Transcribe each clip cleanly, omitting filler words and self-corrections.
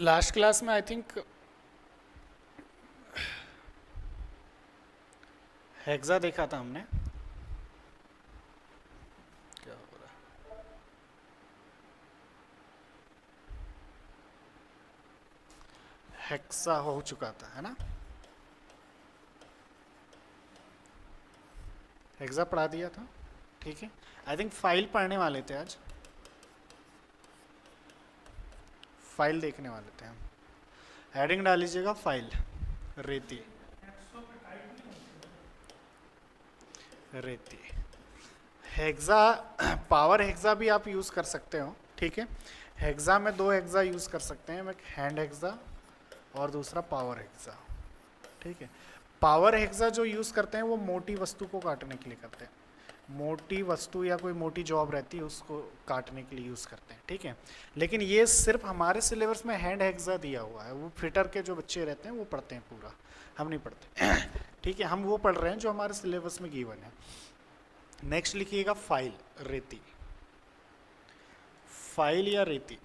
Last class में I think hexa देखा था हमने। क्या हो रहा है, हेक्सा हो चुका था है ना। हेक्सा पढ़ा दिया था, ठीक है। आई थिंक फाइल पढ़ने वाले थे आज, फाइल देखने वाले थे हम। हेडिंग डाल लीजिएगा फाइल, रेती रेती हेक्सा। पावर हेक्सा भी आप यूज़ कर सकते हो, ठीक है। हेक्सा में दो हेक्सा यूज़ कर सकते हैं, एक हैंड हेक्सा और दूसरा पावर हेक्सा, ठीक है। पावर हेक्सा जो यूज़ करते हैं वो मोटी वस्तु को काटने के लिए करते हैं, मोटी वस्तु या कोई मोटी जॉब रहती है उसको काटने के लिए यूज़ करते हैं, ठीक है। लेकिन ये सिर्फ हमारे सिलेबस में हैंड हेक्सा दिया हुआ है, वो फिटर के जो बच्चे रहते हैं वो पढ़ते हैं पूरा, हम नहीं पढ़ते। ठीक है, हम वो पढ़ रहे हैं जो हमारे सिलेबस में गिवन है। नेक्स्ट लिखिएगा फाइल, रेती, फाइल या रेती।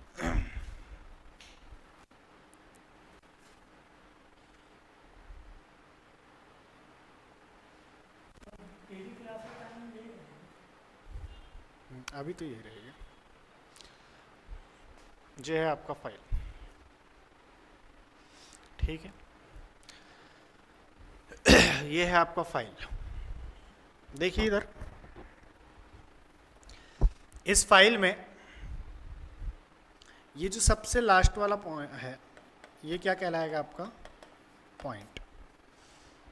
अभी तो ये रहेगा, जो है आपका फाइल, ठीक है। ये है आपका फाइल। देखिए इधर, इस फाइल में ये जो सबसे लास्ट वाला पॉइंट है, ये क्या कहलाएगा आपका पॉइंट।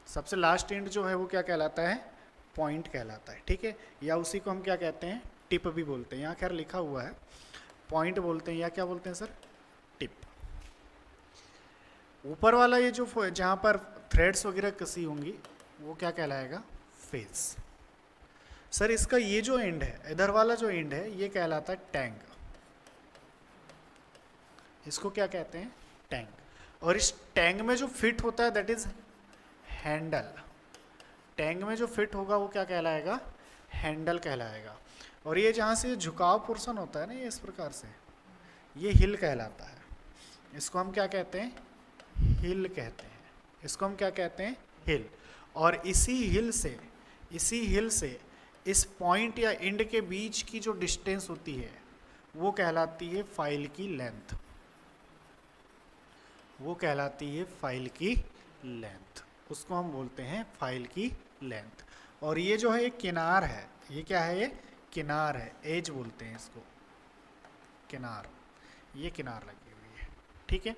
सबसे लास्ट एंड जो है वो क्या कहलाता है, पॉइंट कहलाता है, ठीक है। या उसी को हम क्या कहते हैं, टिप भी बोलते हैं। यहाँ खैर लिखा हुआ है पॉइंट बोलते हैं, या क्या बोलते हैं सर, टिप। ऊपर वाला ये जो जहाँ पर थ्रेड्स वगैरह कसी होंगी वो क्या कहलाएगा, फेस। सर इसका ये जो एंड है, इधर वाला जो एंड है, ये कहलाता है टैंग। इसको क्या कहते हैं, टैंग। और इस टैंग में जो फिट होता है दैट इज हैंडल। टैंग में जो फिट होगा वो क्या कहलाएगा, हैंडल कहलाएगा। और ये जहाँ से झुकाव पोर्शन होता है ना, ये इस प्रकार से, ये हिल कहलाता है। इसको हम क्या कहते हैं, हिल कहते हैं। इसको हम क्या कहते हैं, हिल। और इसी हिल से इस पॉइंट या एंड के बीच की जो डिस्टेंस होती है वो कहलाती है फाइल की लेंथ, वो कहलाती है फाइल की लेंथ। उसको हम बोलते हैं फाइल की लेंथ। और ये जो है एक किनार है, ये क्या है, ये किनार है, एज बोलते हैं इसको, किनार। ये किनार लगी हुई है, ठीक है।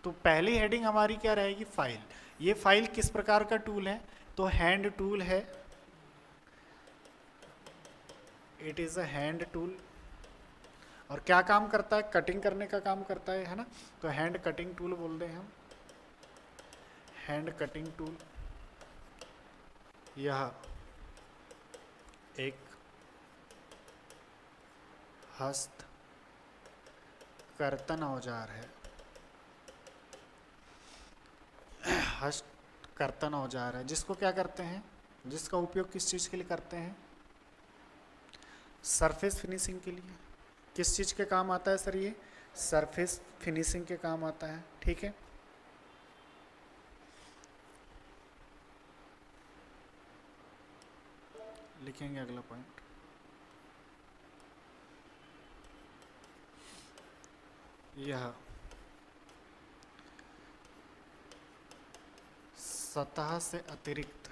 तो पहली हेडिंग हमारी क्या रहेगी, फाइल। ये फाइल किस प्रकार का टूल है, तो हैंड टूल है, it is a hand tool. और क्या काम करता है, कटिंग करने का काम करता है ना। तो हैंड कटिंग टूल बोलते हैं हम, हैंड कटिंग टूल। यह एक हस्त कर्तन औजार है, हस्त कर्तन औजार है, जिसको क्या करते हैं, जिसका उपयोग किस चीज़ के लिए करते हैं, सरफेस फिनिशिंग के लिए। किस चीज़ के काम आता है सर, ये सरफेस फिनिशिंग के काम आता है, ठीक है। लिखेंगे अगला पॉइंट, यह सतह से अतिरिक्त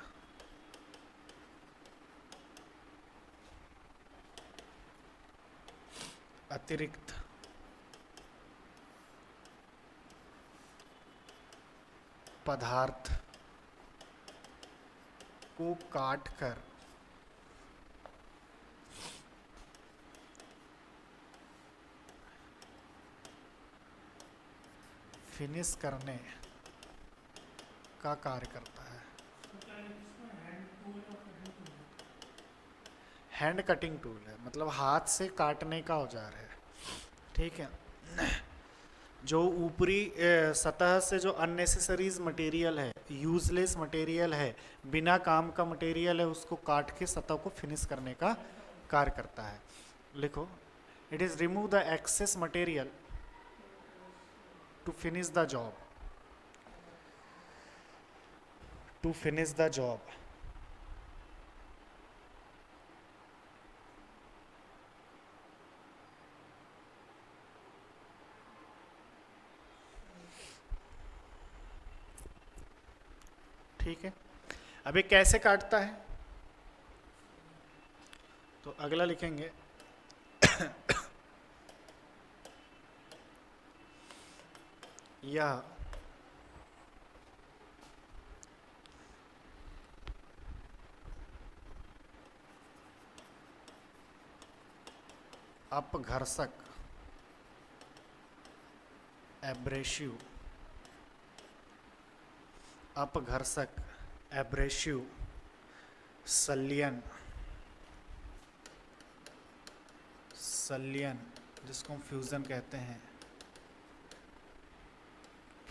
पदार्थ को काटकर फिनिश करने का कार्य करता है। हैंड कटिंग टूल है, मतलब हाथ से काटने का औजार है, ठीक है। जो ऊपरी सतह से जो अननेसेसरीज मटेरियल है, यूजलेस मटेरियल है, बिना काम का मटेरियल है, उसको काट के सतह को फिनिश करने का कार्य करता है। लिखो, it is remove the excess material to finish the job, to finish the job. ठीक है, अब ये कैसे काटता है, तो अगला लिखेंगे यह अपघर्षक एब्रेसिव, अपघर्षक एब्रेसिव संलयन, संलयन जिसको हम फ्यूजन कहते हैं,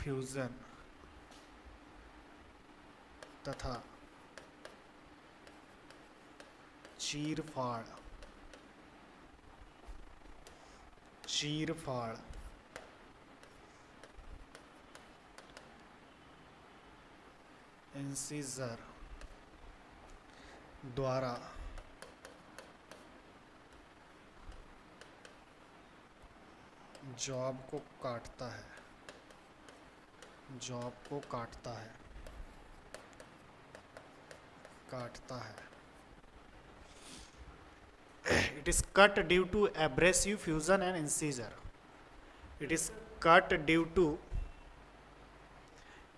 फ्यूजन तथा चीरफाड़, चीरफाड़ इंसीजर द्वारा जॉब को काटता है, जॉब को काटता है, काटता है। It is cut due to abrasive fusion and incisor. It is cut due to,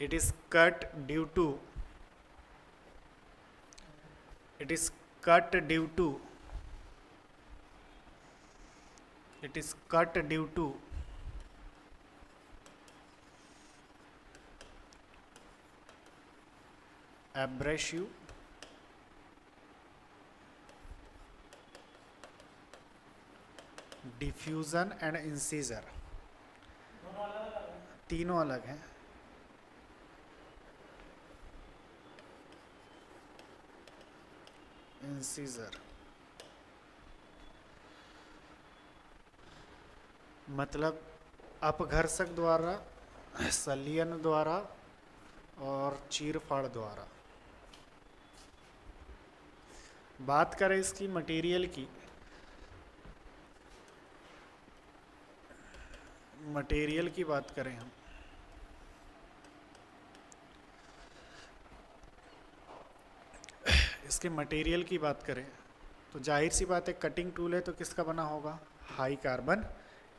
it is cut due to, it is cut due to, it is cut due to abrasive diffusion and incisor, तीनों अलग हैं। Incisor मतलब अपघर्षक द्वारा, संलयन द्वारा और चीरफाड़ द्वारा। बात करें इसकी मटेरियल की, मटेरियल की बात करें हम, इसके मटेरियल की बात करें तो जाहिर सी बात है कटिंग टूल है तो किसका बना होगा, हाई कार्बन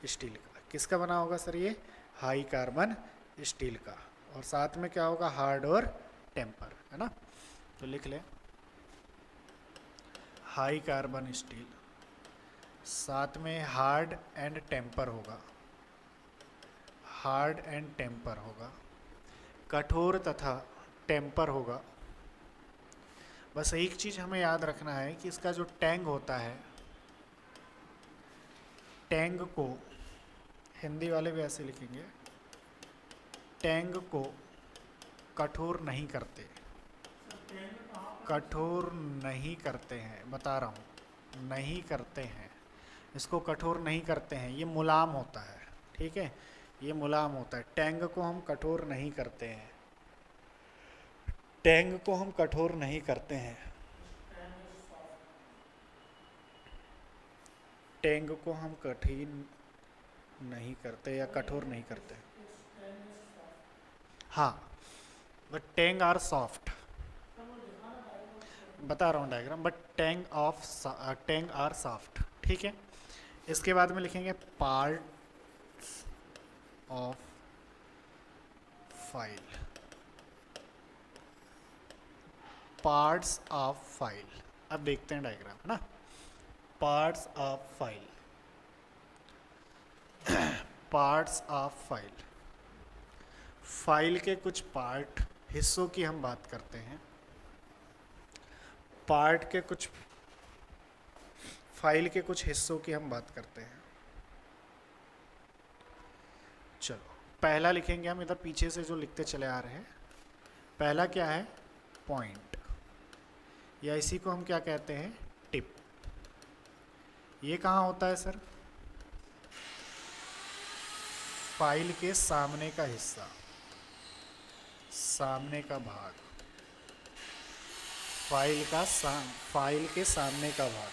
स्टील का। किसका बना होगा सर ये, हाई कार्बन स्टील का। और साथ में क्या होगा, हार्ड और टेम्पर, है ना। तो लिख लें हाई कार्बन स्टील, साथ में हार्ड एंड टेम्पर होगा, हार्ड एंड टेम्पर होगा, कठोर तथा टेम्पर होगा। बस एक चीज़ हमें याद रखना है कि इसका जो टैंग होता है, टैंग को हिंदी वाले भी ऐसे लिखेंगे, टैंग को कठोर नहीं करते, कठोर नहीं करते हैं, बता रहा हूँ, नहीं करते हैं, इसको कठोर नहीं करते हैं, ये मुलायम होता है, ठीक है, ये मुलायम होता है। टैंग को हम कठोर नहीं करते हैं, टैंग को हम कठोर नहीं करते हैं, टैंग को हम कठिन नहीं करते या कठोर नहीं करते। हाँ, बट टैंग आर सॉफ्ट, बता रहा हूँ diagram, but tang are soft, ठीक है। इसके बाद में लिखेंगे parts of file, parts of file. अब देखते हैं डायग्राम, है ना। Parts of file, parts of file, file के कुछ पार्ट, हिस्सों की हम बात करते हैं, पार्ट के कुछ, फाइल के कुछ हिस्सों की हम बात करते हैं। चलो पहला लिखेंगे हम, इधर पीछे से जो लिखते चले आ रहे हैं। पहला क्या है, पॉइंट, या इसी को हम क्या कहते हैं, टिप। ये कहाँ होता है सर, फाइल के सामने का हिस्सा, सामने का भाग, फाइल के सामने का भाग।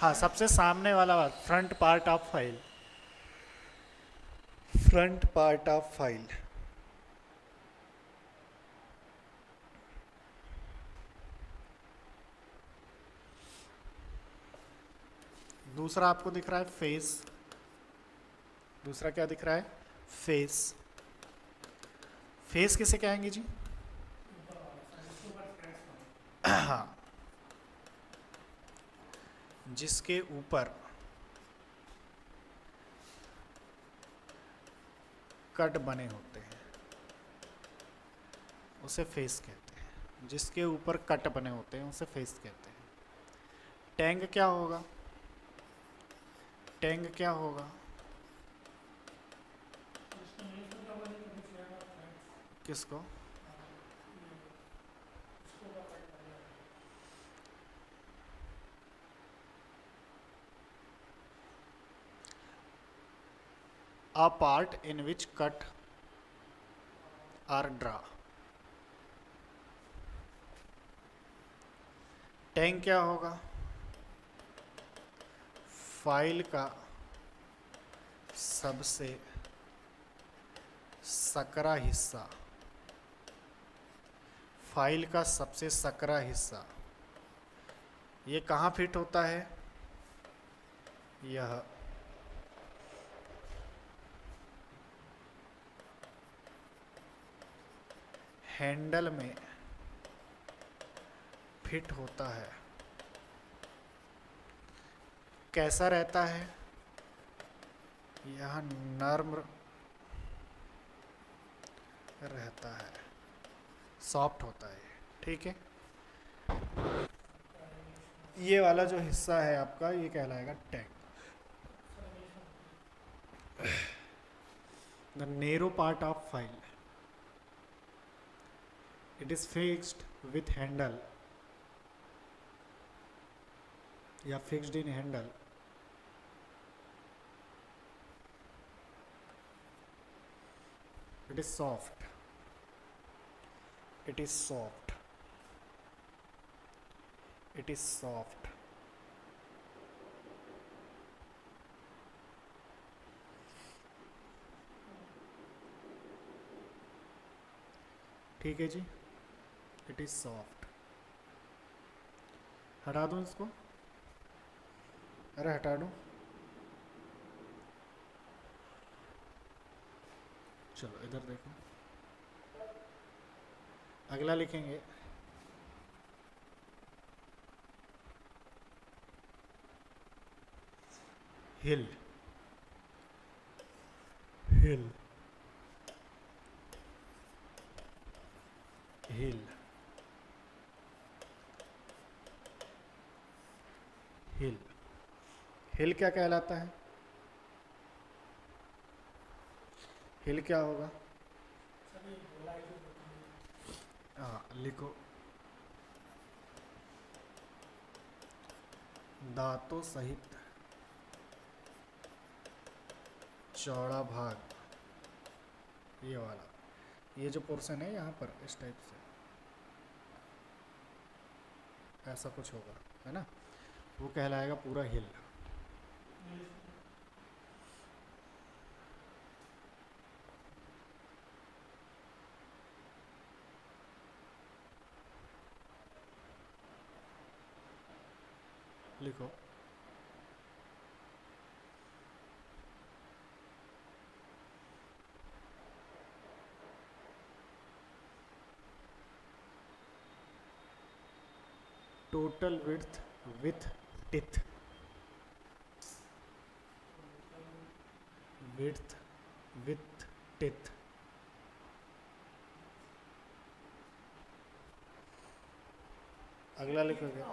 हाँ, सबसे सामने वाला भाग, front part of file, front part of file. दूसरा आपको दिख रहा है फेस, दूसरा क्या दिख रहा है? फेस। फेस किसे कहेंगे जी? हाँ, जिसके ऊपर कट बने होते हैं उसे फेस कहते हैं। जिसके ऊपर कट बने होते हैं उसे फेस कहते हैं। टैंग क्या होगा? टैंग क्या होगा? किसको? A part in which cut are draw। Tang क्या होगा? फाइल का सबसे सकरा हिस्सा, फाइल का सबसे सकरा हिस्सा। ये कहाँ फिट होता है? यह हैंडल में फिट होता है। कैसा रहता है? यह नर्म रहता है, सॉफ्ट होता है। ठीक है, ये वाला जो हिस्सा है आपका ये कहलाएगा tag. The narrow part of file, it is fixed with handle या fixed in handle. It is soft, it is soft, it is soft। ठीक है जी, it is soft। हटा दूं इसको? अरे हटा दूं? चलो इधर देखो, अगला लिखेंगे हिल, हिल, हिल, हिल। हिल क्या कहलाता है? हिल क्या होगा? हाँ, लिखो, दांतों सहित चौड़ा भाग, ये वाला, ये जो पोर्शन है यहाँ पर इस टाइप से ऐसा कुछ होगा, है ना? वो कहलाएगा पूरा हिल। लिखो, total width with teeth, width with teeth. अगला लिखोगे,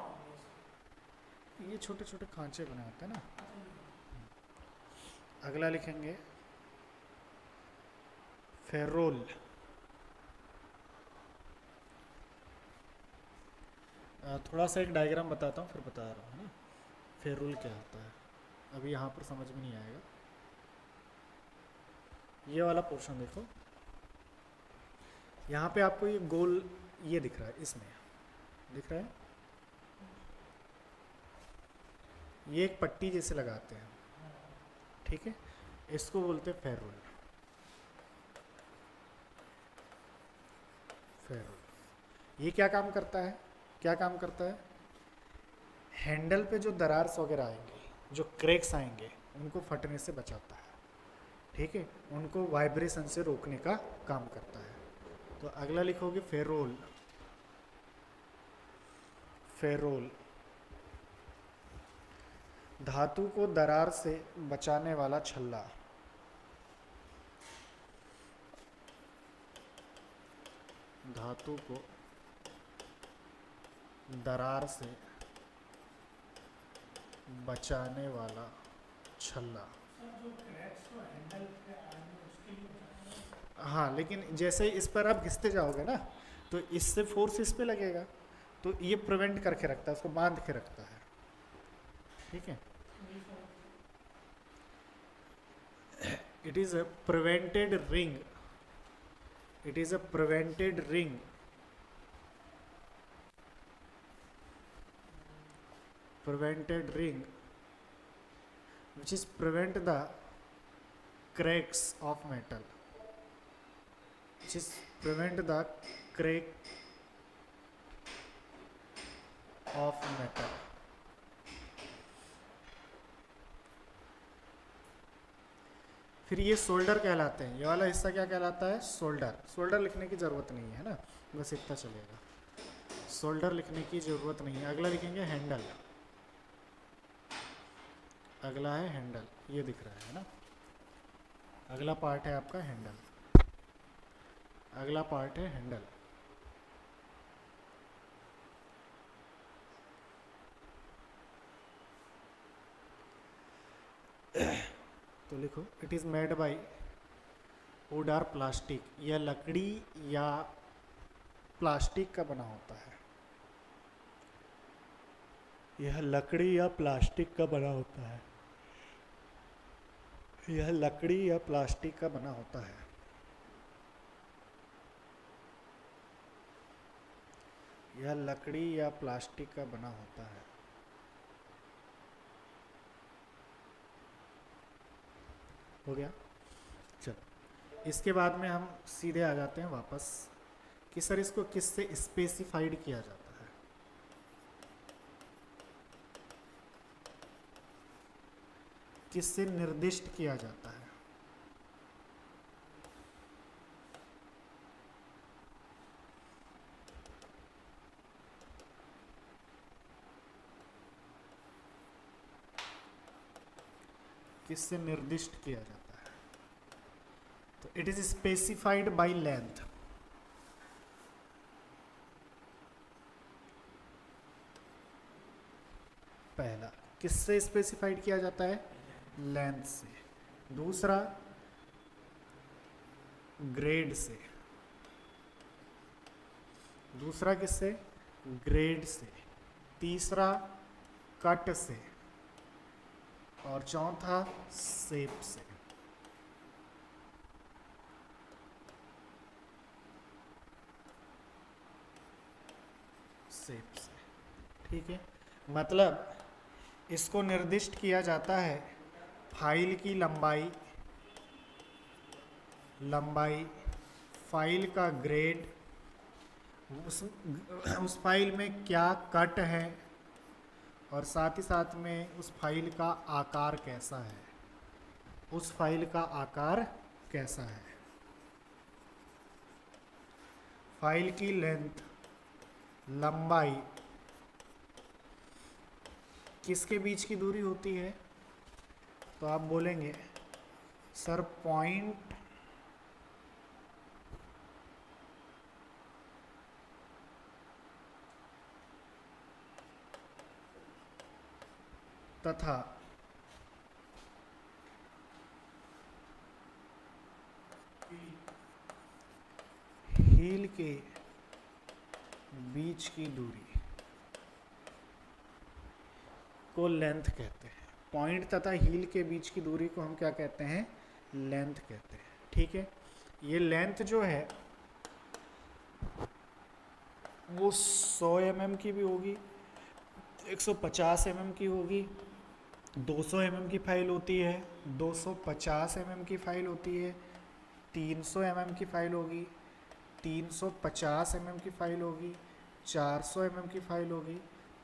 ये छोटे छोटे खांचे बने होते हैं ना। अगला लिखेंगे फेरोल। थोड़ा सा एक डायग्राम बताता हूँ फिर बता रहा हूँ, है ना। फेयर रूल क्या होता है अभी यहाँ पर समझ में नहीं आएगा। ये वाला पोर्शन देखो, यहाँ पे आपको ये गोल ये दिख रहा है, इसमें दिख रहा है, ये एक पट्टी जैसे लगाते हैं, ठीक है, इसको बोलते हैं फेयर रूल। फेयर रूल ये क्या काम करता है, क्या काम करता है, हैंडल पे जो दरार्स वगैरह आएंगे, जो क्रैक्स आएंगे, उनको फटने से बचाता है, ठीक है, उनको वाइब्रेशन से रोकने का काम करता है। तो अगला लिखोगे फेरोल। फेरोल धातु को दरार से बचाने वाला छल्ला। धातु को दरार से बचाने वाला छल्ला। हाँ, लेकिन जैसे इस पर आप घिसते जाओगे ना, तो इससे फोर्स इस पे लगेगा, तो ये प्रिवेंट करके रखता है, उसको बांध के रखता है, ठीक है। It is a prevented ring, it is a prevented ring, prevented ring which is prevent the cracks of metal, which is prevent the crack of metal। फिर ये सोल्डर कहलाते हैं, ये वाला हिस्सा क्या कहलाता है, सोल्डर। सोल्डर लिखने की ज़रूरत नहीं है ना, बस इतना चलेगा, सोल्डर लिखने की ज़रूरत नहीं है। अगला लिखेंगे हैंडल। अगला है हैंडल, ये दिख रहा है ना, अगला पार्ट है आपका हैंडल। अगला पार्ट है हैंडल। तो लिखो it is made by would और प्लास्टिक, यह लकड़ी या प्लास्टिक का बना होता है, यह लकड़ी या प्लास्टिक का बना होता है, यह लकड़ी या प्लास्टिक का बना होता है। यह लकड़ी या प्लास्टिक का बना होता है। हो गया, चलो इसके बाद में हम सीधे आ जाते हैं वापस कि सर इसको किससे स्पेसिफाइड किया जाता है। किससे निर्दिष्ट किया जाता है। किससे निर्दिष्ट किया जाता है, तो it is specified by length. पहला किससे स्पेसिफाइड किया जाता है, लेंथ से। दूसरा ग्रेड से। दूसरा किससे, ग्रेड से। तीसरा कट से, और चौथा शेप से। शेप से, ठीक है। मतलब इसको निर्दिष्ट किया जाता है फाइल की लंबाई, फाइल का ग्रेड, उस फाइल में क्या कट है, और साथ ही साथ में उस फाइल का आकार कैसा है, उस फाइल का आकार कैसा है। फाइल की लेंथ, लंबाई, किसके बीच की दूरी होती है, तो आप बोलेंगे सर पॉइंट तथा हील के बीच की दूरी। को लेंथ कहते हैं। पॉइंट तथा हील के बीच की दूरी को हम क्या कहते हैं? लेंथ कहते हैं। ठीक है, ये लेंथ जो है वो 100 mm की भी होगी, 150 mm की होगी, 200 mm की फाइल होती है, 250 mm की फाइल होती है, 300 mm की फाइल होगी, 350 mm की फाइल होगी, 400 mm की फाइल होगी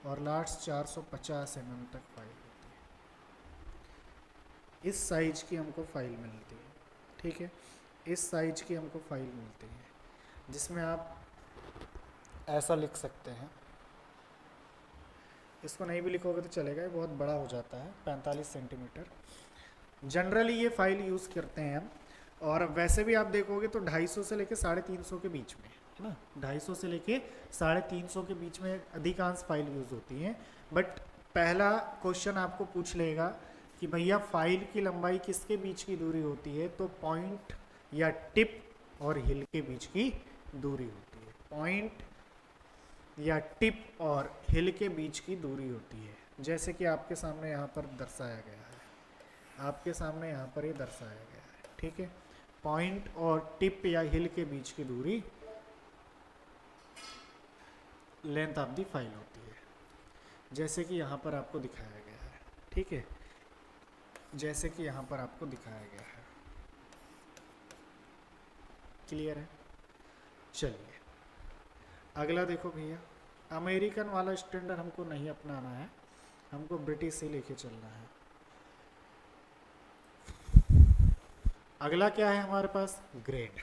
और लास्ट 450 mm तक फाइल होती है। इस साइज की हमको फाइल मिलती है। ठीक है, इस साइज की हमको फाइल मिलती है, जिसमें आप ऐसा लिख सकते हैं। इसको नहीं भी लिखोगे तो चलेगा, ये बहुत बड़ा हो जाता है, 45 सेंटीमीटर। जनरली ये फाइल यूज़ करते हैं हम। और वैसे भी आप देखोगे तो 250 से लेके 350 के बीच में, है ना, 250 से लेके 350 के बीच में अधिकांश फाइल यूज़ होती हैं। बट पहला क्वेश्चन आपको पूछ लेगा कि भैया फाइल की लंबाई किसके बीच की दूरी होती है? तो पॉइंट या टिप और हिल के बीच की दूरी होती है। पॉइंट या टिप और हिल के बीच की दूरी होती है, जैसे कि आपके सामने यहाँ पर दर्शाया गया है। आपके सामने यहाँ पर ये दर्शाया गया है। ठीक है, पॉइंट और टिप या हिल के बीच की दूरी लेंथ ऑफ द फाइल होती है, जैसे कि यहाँ पर आपको दिखाया गया है। ठीक है, जैसे कि यहाँ पर आपको दिखाया गया है। क्लियर है? चलिए अगला देखो भैया, अमेरिकन वाला स्टैंडर्ड हमको नहीं अपनाना है, हमको ब्रिटिश ही लेके चलना है। अगला क्या है हमारे पास? ग्रेड।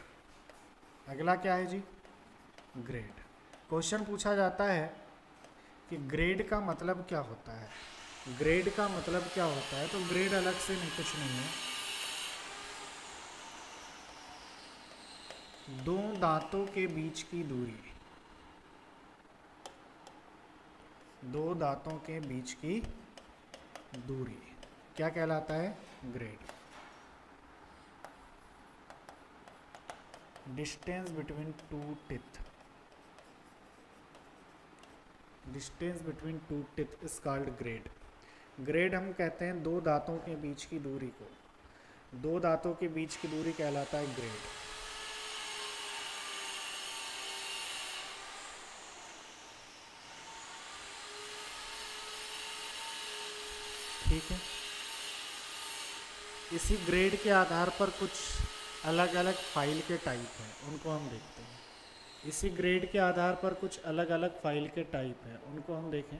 अगला क्या है जी? ग्रेड। क्वेश्चन पूछा जाता है कि ग्रेड का मतलब क्या होता है? ग्रेड का मतलब क्या होता है? तो ग्रेड अलग से नहीं, कुछ नहीं है, दो दांतों के बीच की दूरी, दो दांतों के बीच की दूरी क्या कहलाता है? Grade. Distance between two teeth, distance between two teeth is called grade. Grade हम कहते हैं दो दांतों के बीच की दूरी को, दो दांतों के बीच की दूरी कहलाता है ग्रेड। ठीक है, इसी ग्रेड के आधार पर कुछ अलग अलग फाइल के टाइप हैं, उनको हम देखते हैं। इसी ग्रेड के आधार पर कुछ अलग अलग फाइल के टाइप हैं, उनको हम देखें।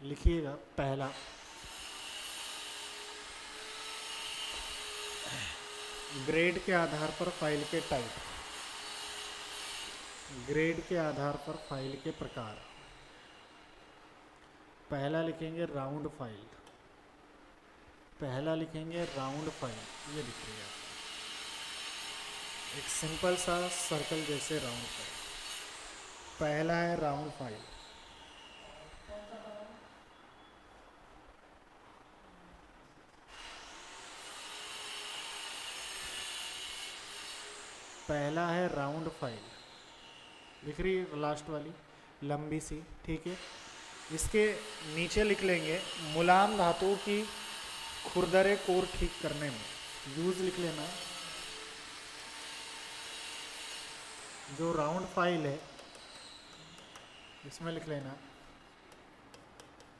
लिखिएगा, पहला ग्रेड के आधार पर फाइल के टाइप, ग्रेड के आधार पर फाइल के प्रकार। पहला लिखेंगे राउंड फाइल, पहला लिखेंगे राउंड फाइल, ये दिख रही है आपको, एक सिंपल सा सर्कल जैसे राउंड फाइल। पहला है राउंड फाइल। पहला है राउंड फाइल, दिख रही है लास्ट वाली लंबी सी। ठीक है, इसके नीचे लिख लेंगे मुलायम धातुओं की खुरदरे कोर ठीक करने में यूज, लिख लेना। जो राउंड फाइल है इसमें लिख लेना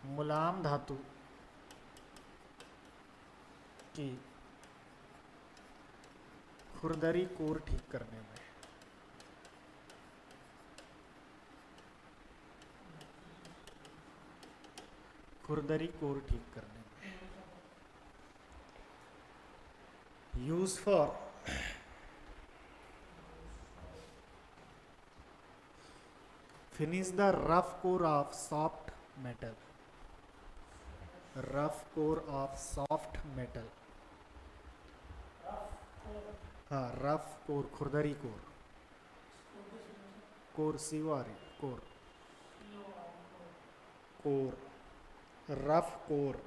मुलायम धातु की खुरदरी कोर ठीक करने में। खुरदरी कोर ठीक करने में use for finish the rough core of soft metal, rough core of soft metal. हाँ, रफ कोर, खुरदरी कोर, कोर सीवारी core, core, rough core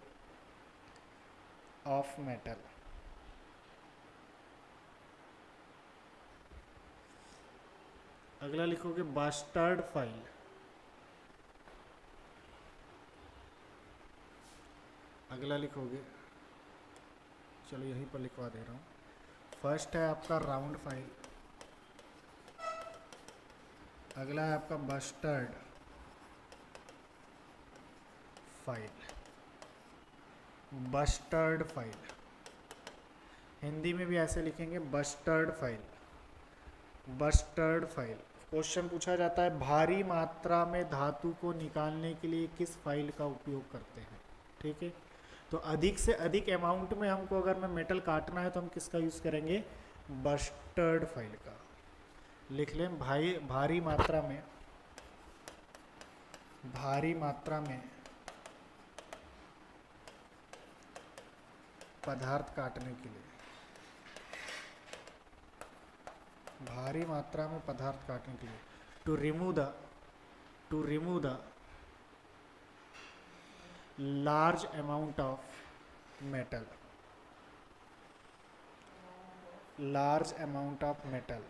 of metal. अगला लिखोगे बास्टर्ड फाइल। अगला लिखोगे, चलो यहीं पर लिखवा दे रहा हूँ। फर्स्ट है आपका राउंड फाइल, अगला है आपका bustard file. Bustard file Hindi में भी ऐसे लिखेंगे, bustard file. Bustard file. Question पूछा जाता है भारी मात्रा में धातु को निकालने के लिए किस फाइल का उपयोग करते हैं, ठीक है। तो अधिक से अधिक अमाउंट में हमको अगर मैं मेटल काटना है तो हम किसका यूज़ करेंगे, बस्टर्ड फाइल का। लिख लें भारी मात्रा में, भारी मात्रा में पदार्थ काटने के लिए, भारी मात्रा में पदार्थ काटने के लिए, to remove the large amount of metal, large amount of metal.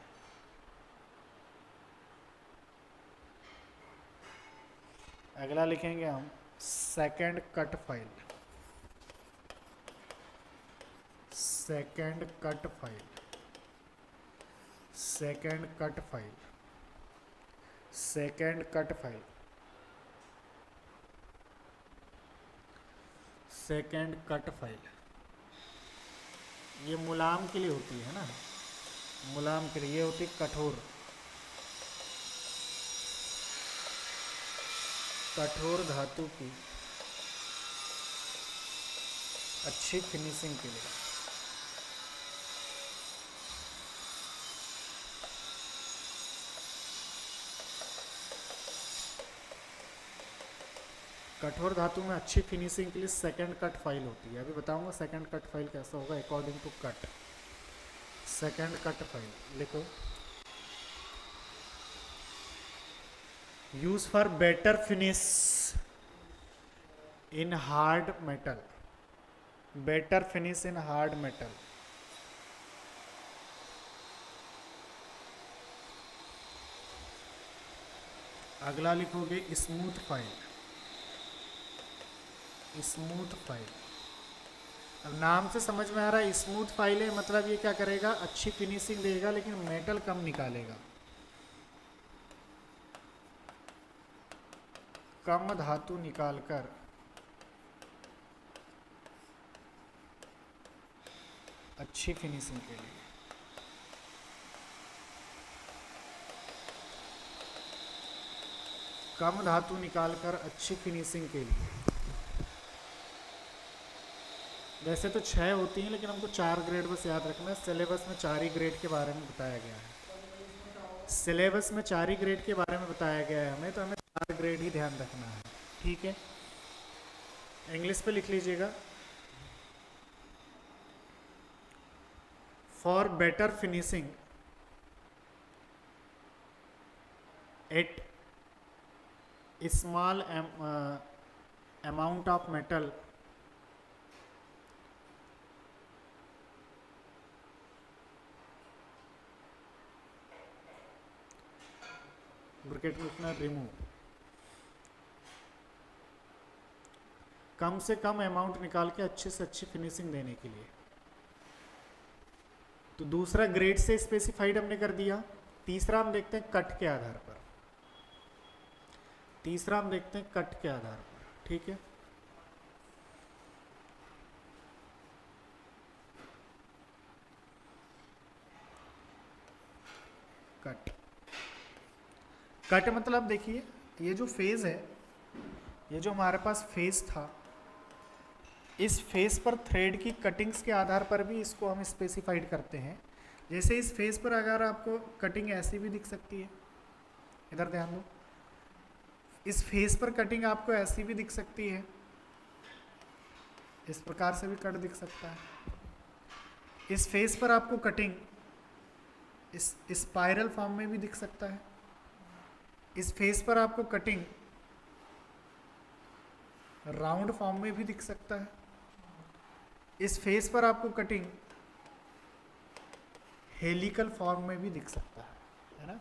अगला लिखेंगे हम second cut file, second cut file, second cut file, second cut file, second cut file. ये मुलायम के लिए होती है ना, मुलायम के लिए। ये होती कठोर, कठोर धातु की अच्छी फिनिशिंग के लिए। कठोर धातु में अच्छी फिनिशिंग के लिए सेकंड कट फाइल होती है। अभी बताऊंगा सेकंड कट फाइल कैसा होगा according to cut. Second cut file लिखो, use for better finish in hard metal, better finish in hard metal. अगला लिखोगे स्मूथ फाइल, स्मूथ फाइल। अब नाम से समझ में आ रहा है स्मूथ फाइल है, मतलब ये क्या करेगा, अच्छी फिनिशिंग देगा लेकिन मेटल कम निकालेगा, कम धातु निकालकर अच्छी फिनिशिंग के लिए। कम धातु निकालकर अच्छी फिनिशिंग के लिए। वैसे तो 6 होती हैं लेकिन हमको 4 ग्रेड बस याद रखना है। सिलेबस में 4 ही ग्रेड के बारे में बताया गया है, सिलेबस में 4 ही ग्रेड के बारे में बताया गया है हमें, तो हमें 4 ग्रेड ही ध्यान रखना है, ठीक है। इंग्लिश पे लिख लीजिएगा, for better finishing at small amount of metal bracket में लिखना रिमूव, कम से कम अमाउंट निकाल के अच्छे से अच्छी फिनिशिंग देने के लिए। तो दूसरा ग्रेड से स्पेसिफाइड हमने कर दिया। तीसरा हम देखते हैं कट के आधार पर, तीसरा हम देखते हैं कट के आधार पर, ठीक है। कट, कट मतलब देखिए ये जो फेज है, ये जो हमारे पास फेज था, इस फेज पर थ्रेड की कटिंग्स के आधार पर भी इसको हम स्पेसिफाइड करते हैं। जैसे इस फेज पर अगर आपको कटिंग ऐसी भी दिख सकती है, इधर ध्यान दो, इस फेस पर कटिंग आपको ऐसी भी दिख सकती है, इस प्रकार से भी कट दिख सकता है। इस फेस पर आपको कटिंग इस स्पाइरल फॉर्म में भी दिख सकता है। इस फेस पर आपको कटिंग राउंड फॉर्म में भी दिख सकता है। इस फेस पर आपको कटिंग हेलिकल फॉर्म में भी दिख सकता है ना।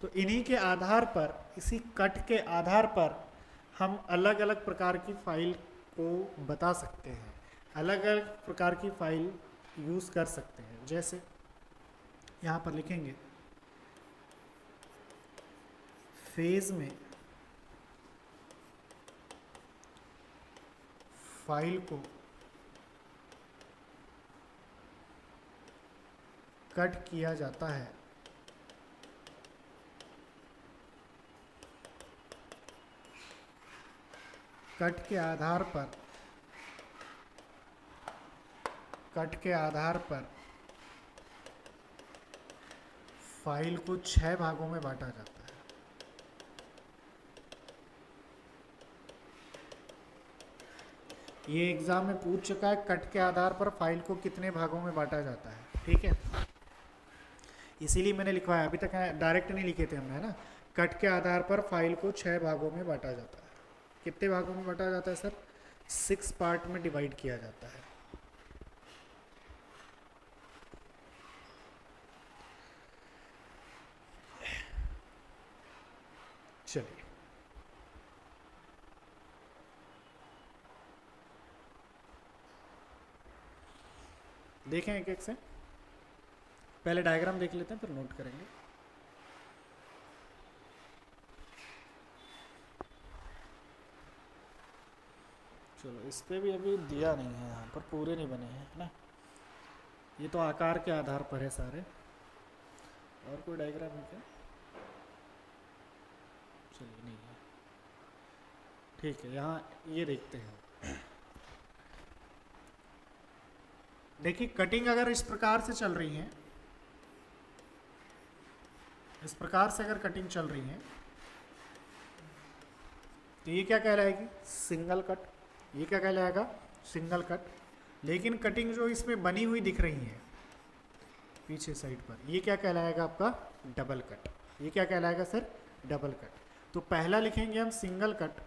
तो इन्हीं के आधार पर, इसी कट के आधार पर हम अलग अलग प्रकार की फाइल को बता सकते हैं, अलग अलग प्रकार की फाइल यूज़ कर सकते हैं। जैसे यहाँ पर लिखेंगे फेज में फाइल को कट किया जाता है कट के आधार पर, कट के आधार पर फाइल को 6 भागों में बांटा जाता है। ये एग्जाम में पूछ चुका है कट के आधार पर फाइल को कितने भागों में बांटा जाता है, ठीक है। इसीलिए मैंने लिखवाया, अभी तक डायरेक्ट नहीं लिखे थे हमने, है ना। कट के आधार पर फाइल को 6 भागों में बांटा जाता है। कितने भागों में बांटा जाता है सर? 6 पार्ट में डिवाइड किया जाता है। चलिए देखें एक एक से, पहले डायग्राम देख लेते हैं फिर नोट करेंगे। चलो इस पे भी अभी दिया नहीं है, यहाँ पर पूरे नहीं बने हैं, है ना। ये तो आकार के आधार पर है सारे। और कोई डायग्राम है क्या? चलिए नहीं है, ठीक है। यहाँ ये देखते हैं, देखिए कटिंग अगर इस प्रकार से चल रही है, इस प्रकार से अगर कटिंग चल रही है तो ये क्या कहलाएगी? Single cut. ये क्या कहलाएगा? Single cut. लेकिन कटिंग जो इसमें बनी हुई दिख रही है पीछे साइड पर, ये क्या कहलाएगा आपका? Double cut. ये क्या कहलाएगा सर? Double cut. तो पहला लिखेंगे हम single cut.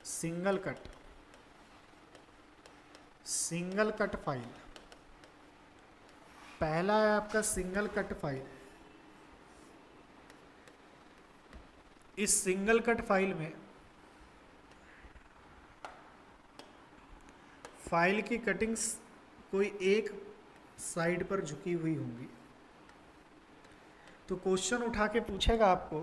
Single cut, single cut file, पहला है आपका सिंगल कट फाइल। इस सिंगल कट फाइल में फाइल की कटिंग्स कोई एक साइड पर झुकी हुई होंगी। तो क्वेश्चन उठा के पूछेगा आपको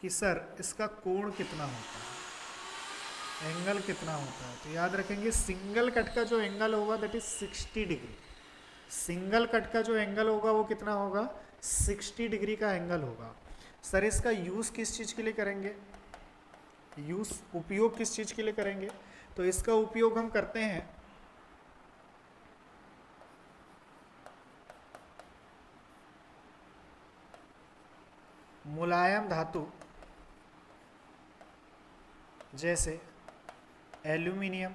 कि सर इसका कोण कितना होता है, एंगल कितना होता है। तो याद रखेंगे सिंगल कट का जो एंगल होगा that is 60 degree. Single cut का जो एंगल होगा वो कितना होगा? 60 डिग्री का एंगल होगा। सर इसका यूज़ किस चीज़ के लिए करेंगे? यूज़, उपयोग किस चीज़ के लिए करेंगे? तो इसका उपयोग हम करते हैं मुलायम धातु जैसे एल्यूमिनियम,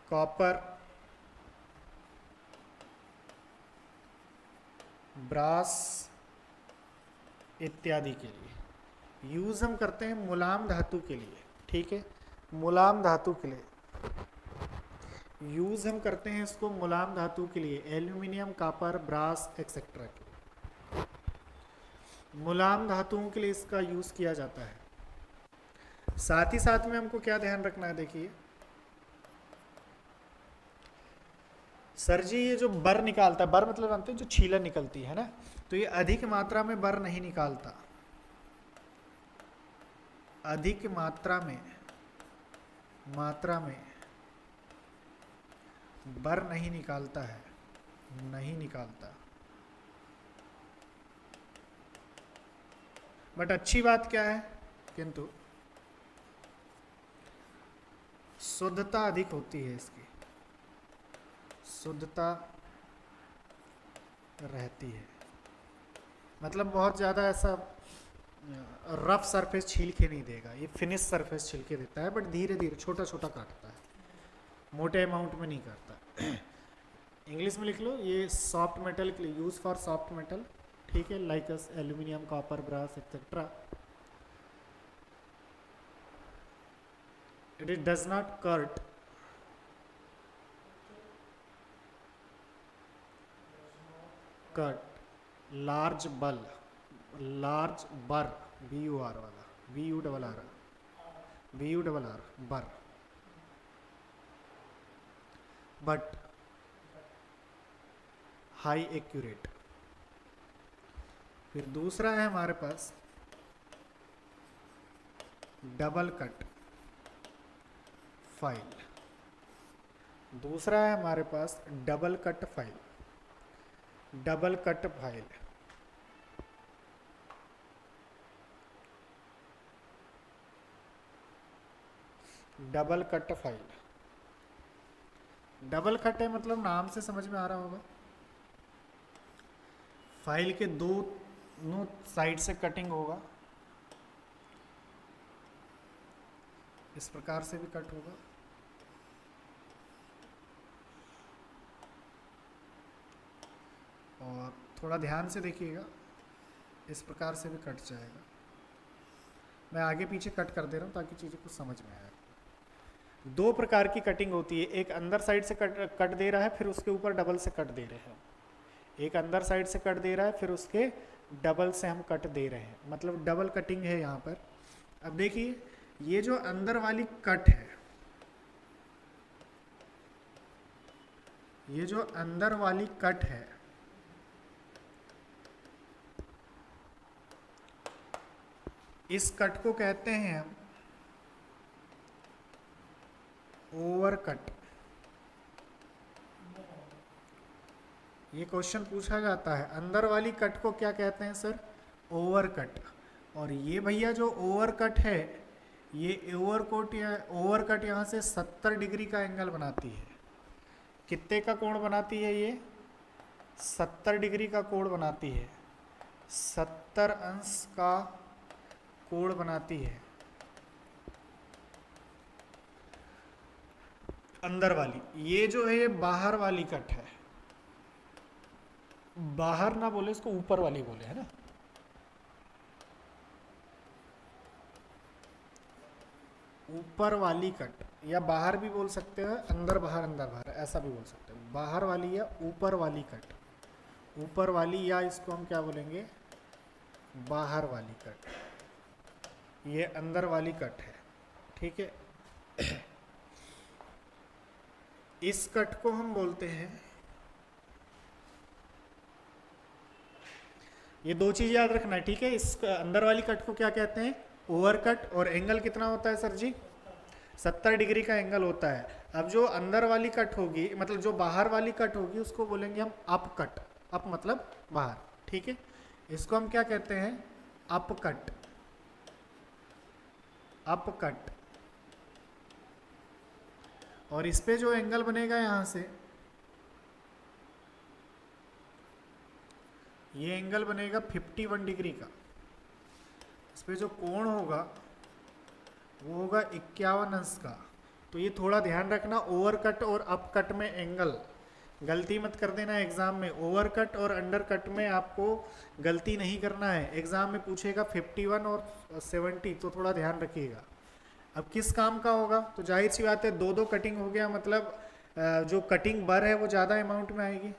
कॉपर, ब्रास इत्यादि के लिए। यूज़ हम करते हैं मुलायम धातु के लिए, ठीक है। मुलायम धातु के लिए यूज़ हम करते हैं इसको, मुलायम धातु के लिए एल्यूमिनियम, कॉपर, ब्रास एक्सेट्रा के मुलायम धातुओं के लिए इसका यूज़ किया जाता है। साथ ही साथ में हमको क्या ध्यान रखना है, देखिए सर जी ये जो बर निकालता है, बर मतलब जानते हैं जो छीलन निकलती है ना, तो ये अधिक मात्रा में बर नहीं निकालता। अधिक मात्रा में बर नहीं निकालता है, नहीं निकालता। बट अच्छी बात क्या है, किंतु शुद्धता अधिक होती है, इसकी शुद्धता रहती है। मतलब बहुत ज़्यादा ऐसा रफ सरफेस छील के नहीं देगा, ये फिनिश सरफेस छील के देता है, बट धीरे धीरे छोटा छोटा काटता है, मोटे अमाउंट में नहीं करता। इंग्लिश में लिख लो, ये सॉफ्ट मेटल के लिए, यूज़ फॉर सॉफ्ट मेटल, ठीक है, like aluminium, copper, brass etcetera. It does not cut large burr, large burr, B U R वाला, B U double R, B U double R, burr, but high accurate. फिर दूसरा है हमारे पास double cut file, दूसरा है हमारे पास double cut file, double cut file. Double cut file, double cut है मतलब नाम से समझ में आ रहा होगा, फाइल के दोनों साइड से कटिंग होगा, इस प्रकार से भी कट होगा, और थोड़ा ध्यान से देखिएगा, इस प्रकार से भी कट जाएगा। मैं आगे पीछे कट कर दे रहा हूँ ताकि चीज़ें कुछ समझ में आए। दो प्रकार की कटिंग होती है, एक अंदर साइड से कट दे रहा है, फिर उसके ऊपर डबल से कट दे रहे हैं। एक अंदर साइड से कट दे रहा है, फिर उसके डबल से हम कट दे रहे हैं, मतलब डबल कटिंग है यहाँ पर। अब देखिए ये जो अंदर वाली कट है, ये जो अंदर वाली कट है, इस कट को कहते हैं हम ओवर कट। ये क्वेश्चन पूछा जाता है, अंदर वाली कट को क्या कहते हैं सर? Over cut. और ये भैया जो ओवर कट है, ये ओवर कट यहाँ से 70 डिग्री का एंगल बनाती है। कितने का कोण बनाती है ये? 70 डिग्री का कोण बनाती है, 70 अंश का कोण बनाती है अंदर वाली। ये जो है ये बाहर वाली कट है, बाहर ना बोले इसको, ऊपर वाली बोले, है ना। ऊपर वाली कट, या बाहर भी बोल सकते हैं, अंदर बाहर ऐसा भी बोल सकते हैं। बाहर वाली या ऊपर वाली कट, ऊपर वाली, या इसको हम क्या बोलेंगे? बाहर वाली कट। ये अंदर वाली कट है, ठीक है। इस कट को हम बोलते हैं, ये दो चीज याद रखना है, ठीक है। इस अंदर वाली कट को क्या कहते हैं? Over cut. और एंगल कितना होता है सर जी? 70 डिग्री का एंगल होता है। अब जो अंदर वाली कट होगी, मतलब जो बाहर वाली कट होगी, उसको बोलेंगे हम अप कट। अप मतलब बाहर, ठीक है। इसको हम क्या कहते हैं? Up cut, up cut. और इस पे जो एंगल बनेगा यहां से, ये एंगल बनेगा 51 डिग्री का। इस पे जो कोण होगा वो होगा 51 अंश का। तो ये थोड़ा ध्यान रखना, ओवर कट और अप कट में एंगल गलती मत कर देना एग्जाम में। ओवर कट और अंडर कट में आपको गलती नहीं करना है। एग्जाम में पूछेगा 51 और 70, तो थोड़ा ध्यान रखिएगा। अब किस काम का होगा? तो जाहिर सी बात है, दो दो कटिंग हो गया, मतलब जो कटिंग बर है वो ज़्यादा अमाउंट में आएगी,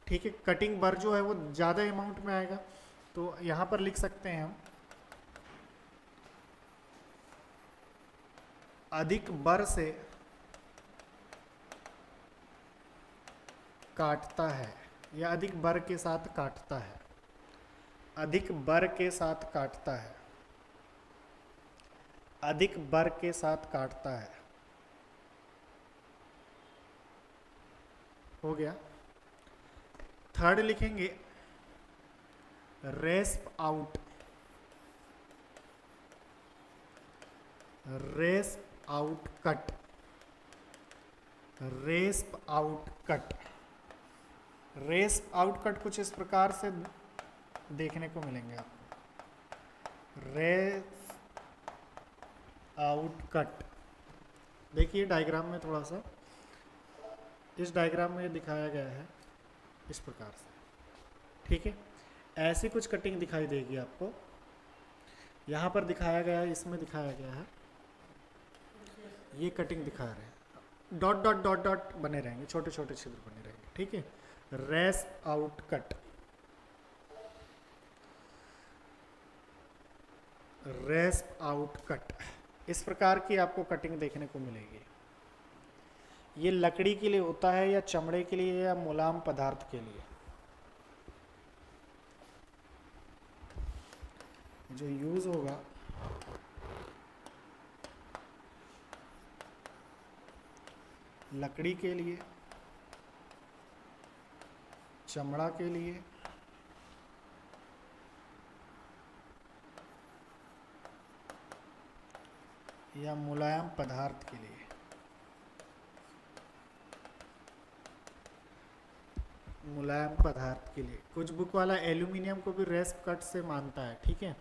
ठीक है। कटिंग बर जो है वो ज़्यादा अमाउंट में आएगा। तो यहाँ पर लिख सकते हैं हम, अधिक बर से काटता है, या अधिक बर के साथ काटता है, अधिक बर के साथ काटता है, अधिक बर के साथ काटता है। हो गया। थर्ड लिखेंगे रेस्प out, रेस्प out cut, रेस्प out cut. रेस्प out cut कुछ इस प्रकार से देखने को मिलेंगे आपको। रेस्प आउट कट, देखिए डायग्राम में थोड़ा सा, इस डायग्राम में दिखाया गया है इस प्रकार से, ठीक है। ऐसी कुछ कटिंग दिखाई देगी आपको। यहाँ पर दिखाया गया है, इसमें दिखाया गया है, ये कटिंग दिखा रहे हैं, डॉट डॉट डॉट डॉट बने रहेंगे, छोटे छोटे छिद्र बने रहेंगे, ठीक है। रेस्प आउट कट, रेस्प आउट कट, इस प्रकार की आपको कटिंग देखने को मिलेगी। ये लकड़ी के लिए होता है या चमड़े के लिए या मुलायम पदार्थ के लिए। जो यूज होगा लकड़ी के लिए, चमड़ा के लिए, या मुलायम पदार्थ के लिए। मुलायम पदार्थ के लिए कुछ बुक वाला एल्यूमिनियम को भी रेस्प कट से मानता है, ठीक है।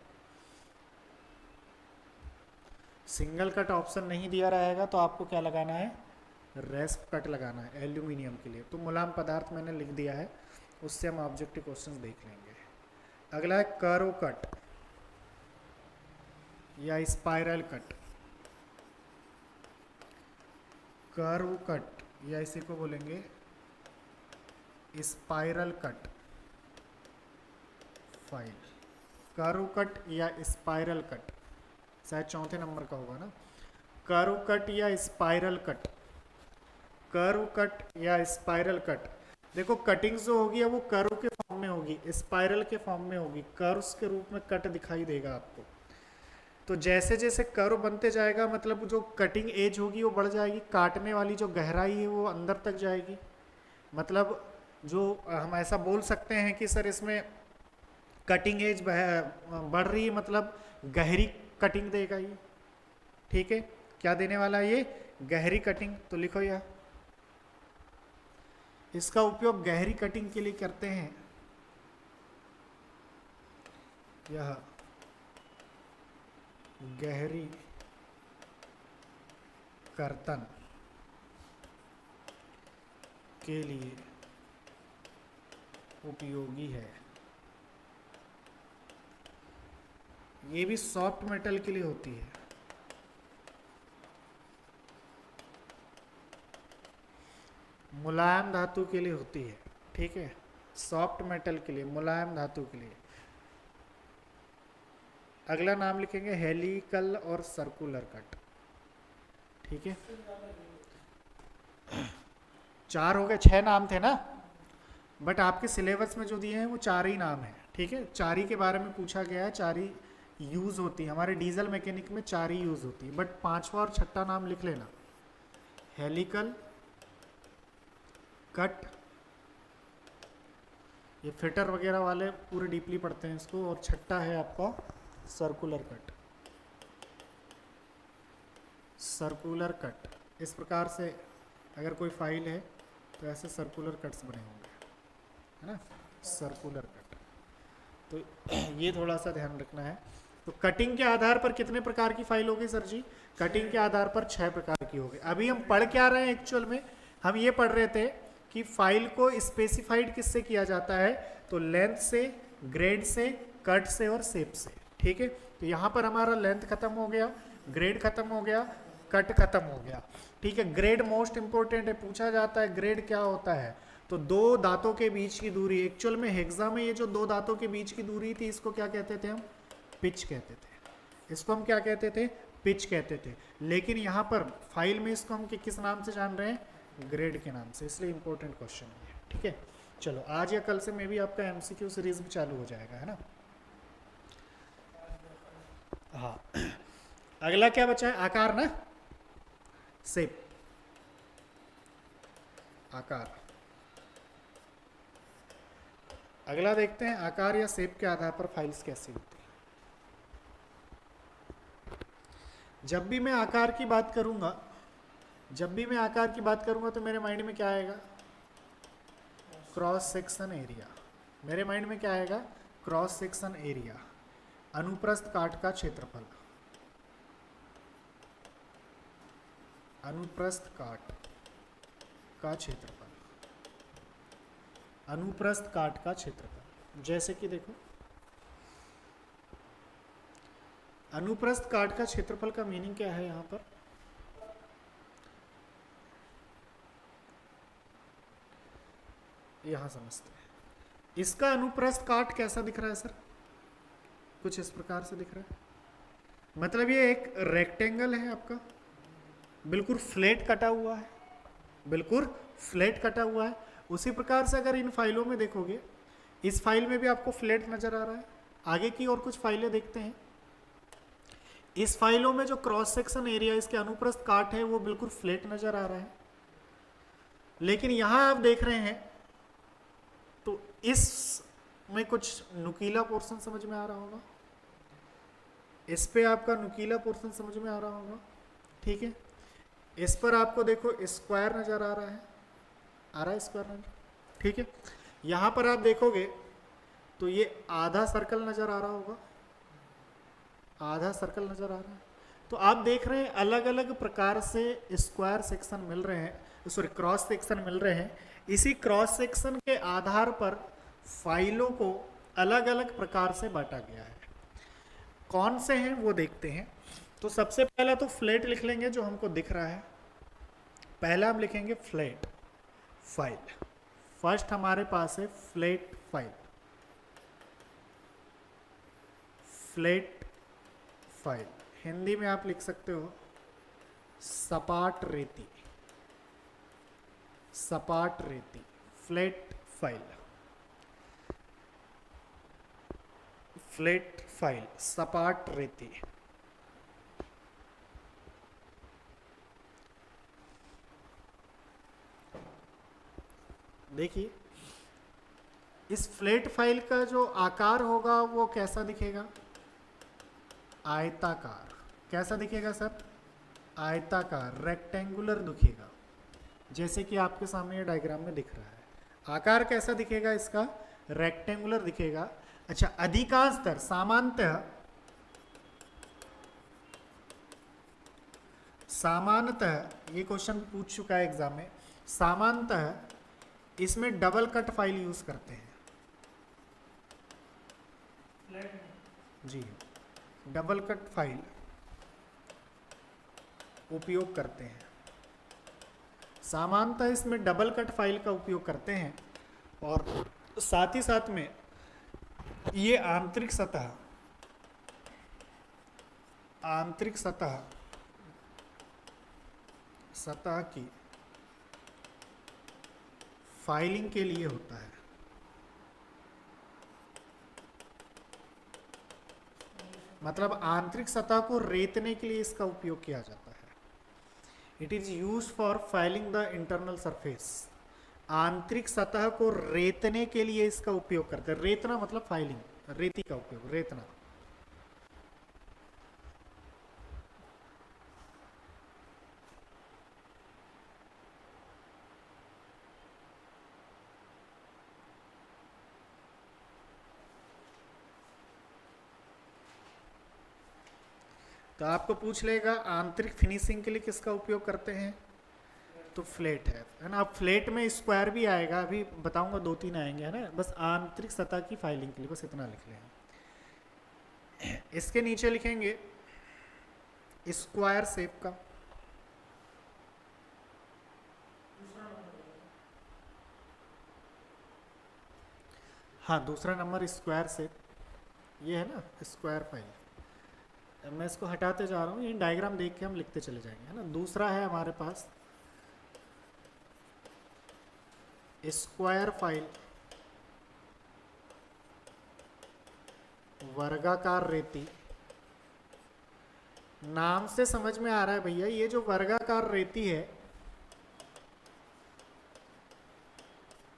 सिंगल कट ऑप्शन नहीं दिया रहेगा तो आपको क्या लगाना है, रेस्प कट लगाना है एल्यूमिनियम के लिए। तो मुलायम पदार्थ मैंने लिख दिया है, उससे हम ऑब्जेक्टिव क्वेश्चंस देख लेंगे। अगला है कर्व कट या स्पाइरल कट। कर्व कट या इसी को बोलेंगे spiral cut file. Curve cut या स्पाइरल कट शायद चौथे नंबर का होगा ना। कर्व कट या स्पाइरल कट, कर्व कट या स्पाइरल कट। देखो कटिंग जो होगी वो कर्व के फॉर्म में होगी, स्पाइरल के फॉर्म में होगी, कर्व्स के रूप में कट दिखाई देगा आपको। तो जैसे जैसे कर्व बनते जाएगा मतलब जो कटिंग एज होगी वो बढ़ जाएगी, काटने वाली जो गहराई है वो अंदर तक जाएगी। मतलब जो हम ऐसा बोल सकते हैं कि सर इसमें कटिंग एज बढ़ रही है, मतलब गहरी कटिंग देगा ये, ठीक है। क्या देने वाला है ये, गहरी कटिंग। तो लिखो यह, इसका उपयोग गहरी कटिंग के लिए करते हैं। यह गहरी कर्तन के लिए उपयोगी है। ये भी सॉफ्ट मेटल के लिए होती है। मुलायम धातु के लिए होती है, ठीक है। सॉफ्ट मेटल के लिए, मुलायम धातु के लिए। अगला नाम लिखेंगे हेलिकल और सर्कुलर कट, ठीक है। 4 हो गए, 6 नाम थे ना, बट आपके सिलेबस में जो दिए हैं वो 4 ही नाम है, ठीक है। 4 ही के बारे में पूछा गया है, 4 ही यूज होती है हमारे डीजल मैकेनिक में, 4 ही यूज होती है। बट 5वां और 6ठा नाम लिख लेना, हेलिकल कट, ये फिटर वगैरह वाले पूरे डीपली पढ़ते हैं इसको। और 6ठा है आपका सर्कुलर कट। सर्कुलर कट इस प्रकार से अगर कोई फाइल है तो ऐसे सर्कुलर कट्स बने होंगे, है ना, सर्कुलर कट। तो ये थोड़ा सा ध्यान रखना है। तो कटिंग के आधार पर कितने प्रकार की फाइल होगी सर जी, कटिंग के आधार पर 6 प्रकार की होगी। अभी हम पढ़ क्या रहे हैं एक्चुअल में, हम ये पढ़ रहे थे कि फाइल को स्पेसिफाइड किससे किया जाता है, तो लेंथ से, ग्रेड से, कट से और शेप से, ठीक है। तो यहाँ पर हमारा लेंथ खत्म हो गया, ग्रेड खत्म हो गया, कट खत्म हो गया, ठीक है। ग्रेड मोस्ट इंपॉर्टेंट है, पूछा जाता है ग्रेड क्या होता है। तो 2 दांतों के बीच की दूरी, एक्चुअल में हेक्सा में ये जो 2 दांतों के बीच की दूरी थी इसको क्या कहते थे हम, पिच कहते थे। इसको हम क्या कहते थे, पिच कहते थे। लेकिन यहाँ पर फाइल में इसको हम किस नाम से जान रहे हैं, ग्रेड के नाम से, इसलिए इंपॉर्टेंट क्वेश्चन है, ठीक है। चलो आज या कल से मे भी आपका एमसीक्यू सीरीज भी चालू हो जाएगा, है ना। हाँ, अगला क्या बचा है, आकार ना, शेप, आकार। अगला देखते हैं आकार या शेप के आधार पर फाइल्स कैसी होती है। जब भी मैं आकार की बात करूंगा, जब भी मैं आकार की बात करूंगा तो मेरे माइंड में क्या आएगा, क्रॉस सेक्शन एरिया। मेरे माइंड में क्या आएगा, क्रॉस सेक्शन एरिया, अनुप्रस्थ काट का क्षेत्रफल, अनुप्रस्थ काट का क्षेत्रफल, अनुप्रस्थ काट का क्षेत्रफल। जैसे कि देखो, अनुप्रस्थ काट का क्षेत्रफल का मीनिंग क्या है यहां पर, यहां समझते हैं। इसका अनुप्रस्थ काट कैसा दिख रहा है सर, कुछ इस प्रकार से दिख रहा है, मतलब ये एक रेक्टेंगल है आपका, बिल्कुल फ्लैट कटा हुआ है, बिल्कुल फ्लैट कटा हुआ है। उसी प्रकार से अगर इन फाइलों में देखोगे, इस फाइल में भी आपको फ्लैट नजर आ रहा है। आगे की और कुछ फाइलें देखते हैं। इस फाइलों में जो क्रॉस सेक्शन एरिया, इसके अनुप्रस्थ काट है, वो बिल्कुल फ्लैट नजर आ रहा है। लेकिन यहां आप देख रहे हैं तो इस में कुछ नुकीला पोर्शन समझ में आ रहा होगा, इस पे आपका नुकीला पोर्शन समझ में आ रहा होगा, ठीक है। इस पर आपको देखो स्क्वायर नजर आ रहा है, स्क्वायर नजर, ठीक है। यहां पर आप देखोगे तो ये आधा सर्कल नजर आ रहा होगा, आधा सर्कल नजर आ रहा है। तो आप देख रहे हैं अलग अलग प्रकार से स्क्वायर सेक्शन मिल रहे हैं, सॉरी क्रॉस सेक्शन मिल रहे हैं। इसी क्रॉस सेक्शन के आधार पर फाइलों को अलग अलग प्रकार से बांटा गया है। कौन से हैं वो देखते हैं। तो सबसे पहला तो फ्लैट लिख लेंगे जो हमको दिख रहा है। पहला हम लिखेंगे फ्लैट फाइल। फर्स्ट हमारे पास है flat file, flat file. Hindi में आप लिख सकते हो सपाट रेती, सपाट रेती, फ्लैट फाइल, फ्लैट फाइल, सपाट रेती। देखिए इस फ्लैट फाइल का जो आकार होगा वो कैसा दिखेगा, आयताकार। कैसा दिखेगा सर, आयताकार, रेक्टेंगुलर दिखेगा, जैसे कि आपके सामने ये डायग्राम में दिख रहा है। आकार कैसा दिखेगा इसका, रेक्टेंगुलर दिखेगा। अच्छा, अधिकांशतः, सामान्यतः, सामान्यतः ये क्वेश्चन पूछ चुका है एग्जाम में, सामान्यतः इसमें डबल कट फाइल यूज करते हैं जी, डबल कट फाइल उपयोग करते हैं। सामान्यतः इसमें डबल कट फाइल का उपयोग करते हैं। और साथ ही साथ में ये आंतरिक सतह, आंतरिक सतह, सतह की फाइलिंग के लिए होता है। मतलब आंतरिक सतह को रेतने के लिए इसका उपयोग किया जाता है। It is use for filing the internal surface. आंतरिक सतह को रेतने के लिए इसका उपयोग करते हैं। रेतना मतलब फाइलिंग, रेती का उपयोग, रेतना। तो आपको पूछ लेगा आंतरिक फिनिशिंग के लिए किसका उपयोग करते हैं, तो फ्लैट है ना। अब फ्लैट में स्क्वायर भी आएगा, अभी बताऊंगा, 2-3 आएंगे, है ना। बस आंतरिक सतह की फाइलिंग के लिए बस इतना लिख लें। इसके नीचे लिखेंगे स्क्वायर शेप का, हाँ दूसरा नंबर स्क्वायर शेप, ये है ना स्क्वायर फाइल। मैं इसको हटाते जा रहा हूँ, ये डायग्राम देख के हम लिखते चले जाएंगे, है ना। दूसरा है हमारे पास स्क्वायर फाइल, वर्गाकार रेती। नाम से समझ में आ रहा है भैया, ये जो वर्गाकार रेती है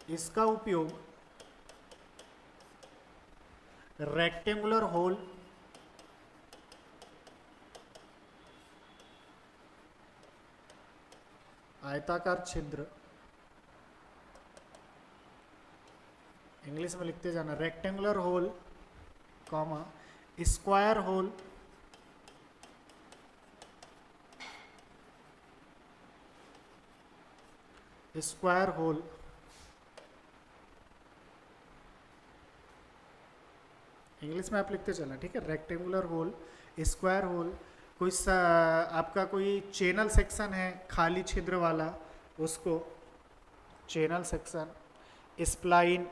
इसका उपयोग रेक्टेंगुलर होल, आयताकार छिद्र, इंग्लिश में लिखते जाना, rectangular hole, comma, square hole, square hole, English में आप लिखते चलना, ठीक है। रेक्टेंगुलर होल, स्क्वायर होल, कोई आपका कोई चैनल सेक्शन है खाली छिद्र वाला, उसको चैनल सेक्शन, स्प्लाइन,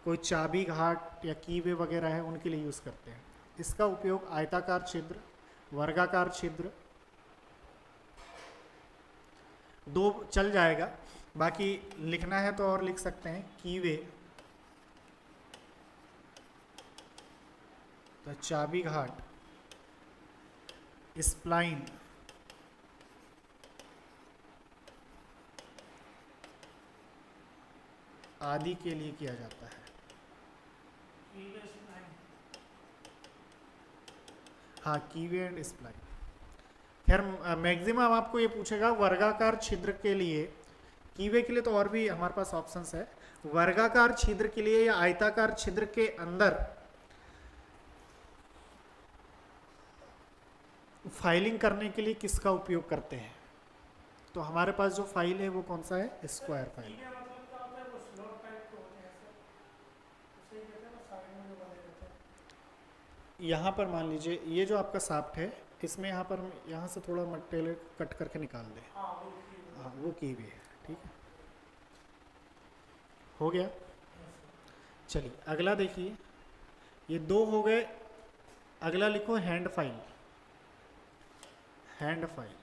कोई चाबी घाट या कीवे वगैरह है उनके लिए यूज़ करते हैं। इसका उपयोग आयताकार छिद्र, वर्गाकार छिद्र, दो चल जाएगा, बाकी लिखना है तो और लिख सकते हैं कीवे, तो चाबी घाट, स्प्लाइन, आदि के लिए किया जाता है। हाँ, कीवे एंड स्प्लाइन। खैर मैक्सिमम आपको ये पूछेगा वर्गाकार छिद्र के लिए, कीवे के लिए तो और भी हमारे पास ऑप्शंस है। वर्गाकार छिद्र के लिए या आयताकार छिद्र के अंदर फाइलिंग करने के लिए किसका उपयोग करते हैं? तो हमारे पास जो फाइल है वो कौन सा है? Square file. यहाँ पर मान लीजिए ये जो आपका साफ्ट है, इसमें यहाँ पर हम यहाँ से थोड़ा मटेरियल कट करके निकाल दें। हाँ, वो की भी है। ठीक है, हो गया। चलिए अगला देखिए, ये दो हो गए। अगला लिखो hand file. Hand file,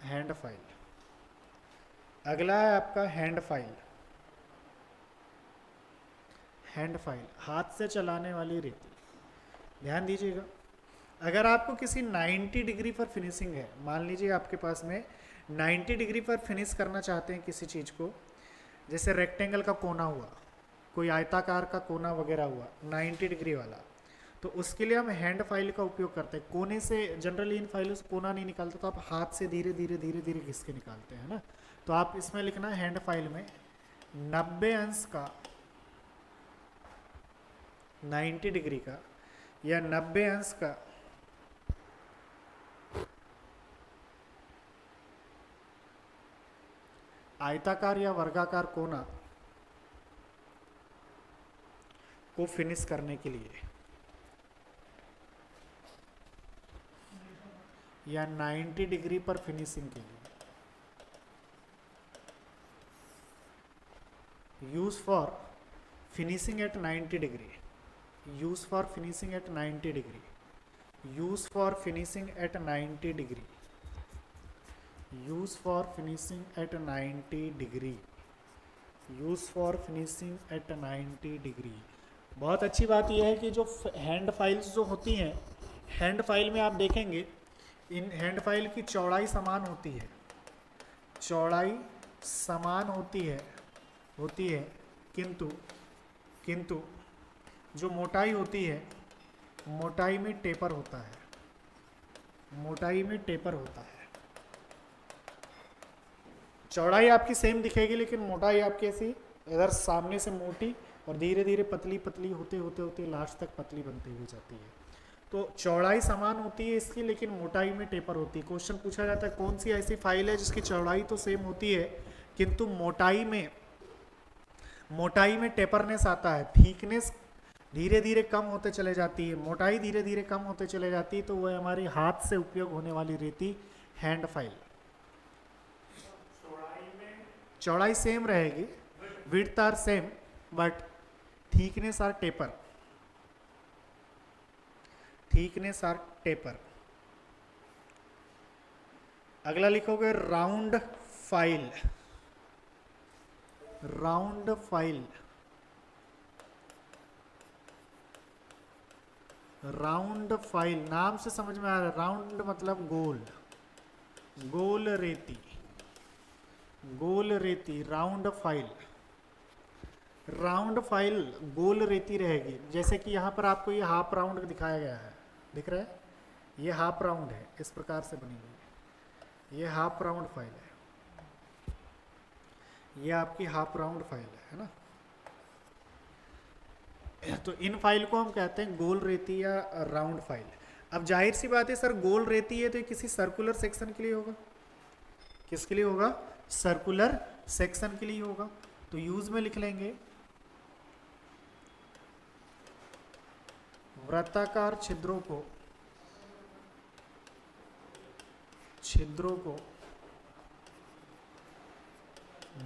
hand file. अगला है आपका हैंड फाइल। हैंड फाइल, हाथ से चलाने वाली रेती। ध्यान दीजिएगा, अगर आपको किसी 90 डिग्री पर फिनिशिंग है, मान लीजिए आपके पास में 90 डिग्री पर फिनिश करना चाहते हैं किसी चीज़ को, जैसे रेक्टेंगल का कोना हुआ, कोई आयताकार का कोना वगैरह हुआ 90 डिग्री वाला, तो उसके लिए हम हैंड फाइल का उपयोग करते हैं। कोने से जनरली इन फाइलों से कोना नहीं निकालते, तो आप हाथ से धीरे धीरे धीरे धीरे घिस के निकालते हैं ना। तो आप इसमें लिखना हैंड फाइल में 90 अंश का, 90 डिग्री का या 90 अंश का आयताकार या वर्गाकार कोना को फिनिश करने के लिए, या 90 डिग्री पर फिनिशिंग के लिए, use for finishing at 90 degree, use for finishing at 90 degree, use for finishing at 90 degree, use for finishing at 90 degree, use for finishing at 90 degree. बहुत अच्छी बात यह है कि जो हैंड फाइल्स जो होती हैं, हैंड फाइल में आप देखेंगे इन हैंड फाइल की चौड़ाई समान होती है, चौड़ाई समान होती है किंतु जो मोटाई होती है, मोटाई में टेपर होता है, मोटाई में टेपर होता है। चौड़ाई आपकी सेम दिखेगी लेकिन मोटाई आपकी ऐसी इधर सामने से मोटी और धीरे धीरे पतली पतली होते होते होते लास्ट तक पतली बनती हुई जाती है। तो चौड़ाई समान होती है इसकी, लेकिन मोटाई में टेपर होती है। क्वेश्चन पूछा जाता है कौन सी ऐसी फाइल है जिसकी चौड़ाई तो सेम होती है किंतु मोटाई में टेपरनेस आता है, थिकनेस धीरे धीरे कम होते चले जाती है, मोटाई धीरे धीरे कम होते चले जाती है। तो वह हमारी हाथ से उपयोग होने वाली रेती हैंड फाइल। चौड़ाई सेम रहेगी, width are same but thickness are taper, thickness are taper. अगला लिखोगे round file. Round file, round file नाम से समझ में आ रहा है, राउंड मतलब गोल, गोल रेती, गोल रेती, राउंड फाइल। राउंड फाइल गोल रेती रहेगी। जैसे कि यहाँ पर आपको ये हाफ राउंड दिखाया गया है, दिख रहा है, ये हाफ राउंड है, इस प्रकार से बनी हुई, ये हाफ राउंड फाइल है, ये आपकी हाफ राउंड फाइल है ना। तो इन फाइल को हम कहते हैं गोल रेती या राउंड फाइल। अब जाहिर सी बात है सर, गोल रेती है तो ये किसी सर्कुलर सेक्शन के लिए होगा। किसके लिए होगा? सर्कुलर सेक्शन के लिए होगा। तो यूज में लिख लेंगे वृत्ताकार छिद्रों को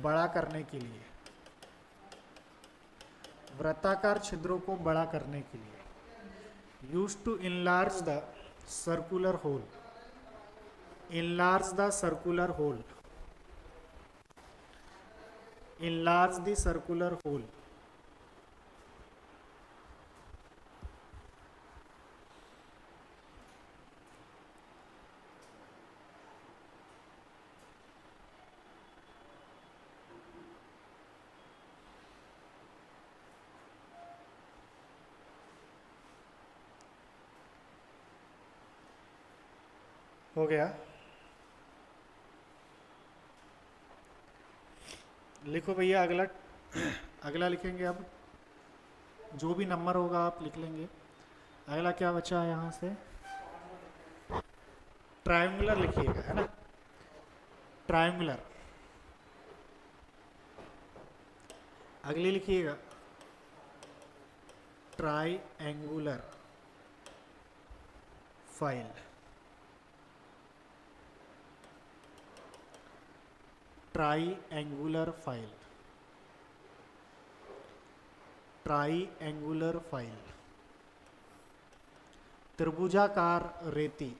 बड़ा करने के लिए, वृत्ताकार छिद्रों को बड़ा करने के लिए use to enlarge the circular hole, enlarge the circular hole, enlarge the circular hole, हो गया। लिखो भैया अगला, अगला लिखेंगे अब, जो भी नंबर होगा आप लिख लेंगे। अगला क्या बचा है यहाँ से, ट्रायंगुलर लिखिएगा, है ना, ट्रायंगुलर। अगली लिखिएगा triangular file, triangular file, triangular file. त्रिभुजाकार रेती,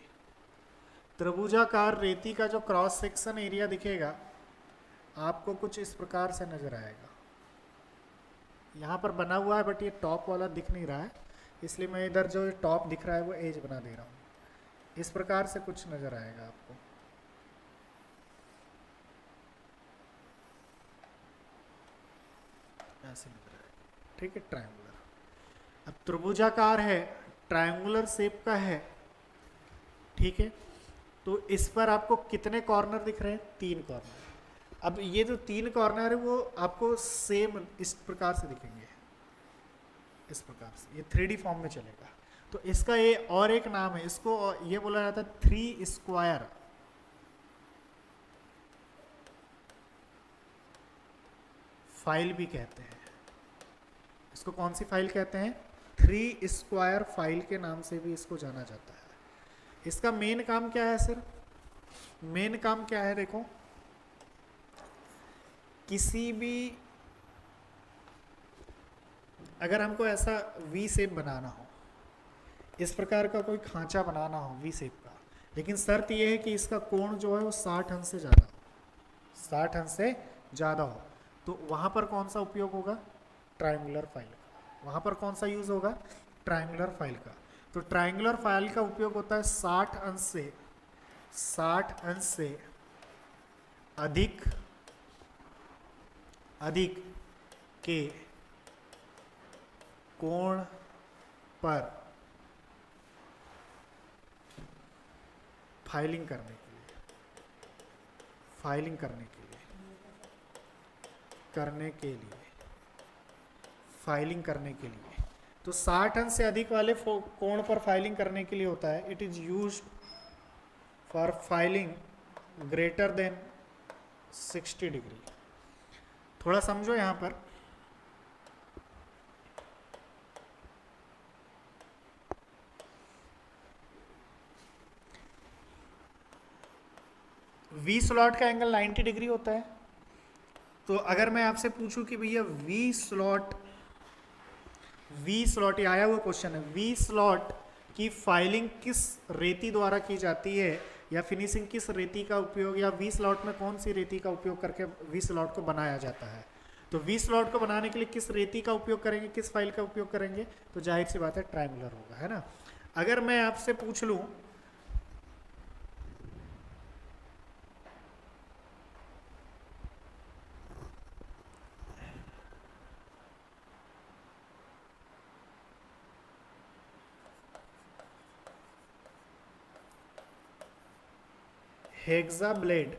त्रिभुजाकार रेती का जो क्रॉस सेक्शन एरिया दिखेगा आपको कुछ इस प्रकार से नजर आएगा। यहाँ पर बना हुआ है बट ये टॉप वाला दिख नहीं रहा है, इसलिए मैं इधर जो टॉप दिख रहा है वो एज बना दे रहा हूँ। इस प्रकार से कुछ नजर आएगा आपको। ऐसे नजर आएगा, ठीक है, ट्रायंगुलर। अब त्रिभुजाकार है, ट्रायंगुलर शेप का है, ठीक है, तो इस पर आपको कितने कॉर्नर दिख रहे हैं, 3 कॉर्नर। अब ये जो 3 कॉर्नर है वो आपको सेम इस प्रकार से दिखेंगे, इस प्रकार से, ये 3D फॉर्म में चलेगा। तो इसका ये और एक नाम है, इसको ये बोला जाता है 3 स्क्वायर फाइल भी कहते हैं। इसको कौन सी फाइल कहते हैं, 3 स्क्वायर फाइल के नाम से भी इसको जाना जाता है। इसका मेन काम क्या है सर, मेन काम क्या है, देखो, किसी भी अगर हमको ऐसा वी शेप बनाना हो, इस प्रकार का कोई खांचा बनाना हो वी शेप का, लेकिन शर्त यह है कि इसका कोण जो है वो 60 अंश से ज़्यादा हो, 60 अंश से ज़्यादा हो, तो वहाँ पर कौन सा उपयोग होगा, ट्रायंगुलर फाइल का। वहाँ पर कौन सा यूज़ होगा, ट्रायंगुलर फाइल का। तो ट्रायंगुलर फाइल का उपयोग होता है 60 अंश से अधिक के कोण पर फाइलिंग करने के लिए, फाइलिंग करने के लिए, फाइलिंग करने के लिए। तो 60 अंश से अधिक वाले कोण पर फाइलिंग करने के लिए होता है, it is used for filing greater than 60 degree. थोड़ा समझो यहाँ पर, वी स्लॉट का एंगल 90 डिग्री होता है। तो अगर मैं आपसे पूछूं कि भैया वी स्लॉट, ये आया हुआ क्वेश्चन है, वी स्लॉट की फाइलिंग किस रेती द्वारा की जाती है, या फिनिशिंग किस रेती का उपयोग, या वी स्लॉट में कौन सी रेती का उपयोग करके वी स्लॉट को बनाया जाता है। तो वी स्लॉट को बनाने के लिए किस रेती का उपयोग करेंगे, किस फाइल का उपयोग करेंगे, तो जाहिर सी बात है ट्रायंगुलर होगा, है ना। अगर मैं आपसे पूछ लूं हेक्सा ब्लेड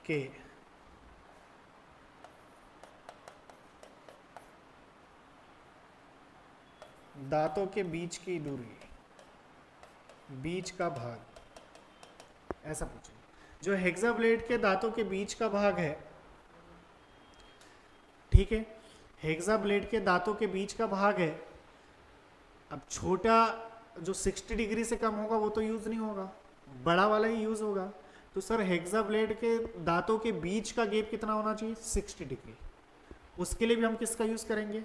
के दांतों के बीच की दूरी, बीच का भाग, ऐसा पूछें। जो हेक्सा ब्लेड के दांतों के बीच का भाग है, ठीक है, हेक्सा ब्लेड के दांतों के बीच का भाग है। अब छोटा जो 60 डिग्री से कम होगा वो तो यूज नहीं होगा, बड़ा वाला ही यूज होगा। तो सर हेक्सा ब्लेड के दांतों के बीच का गैप कितना होना चाहिए, 60 डिग्री। उसके लिए भी हम किसका यूज करेंगे,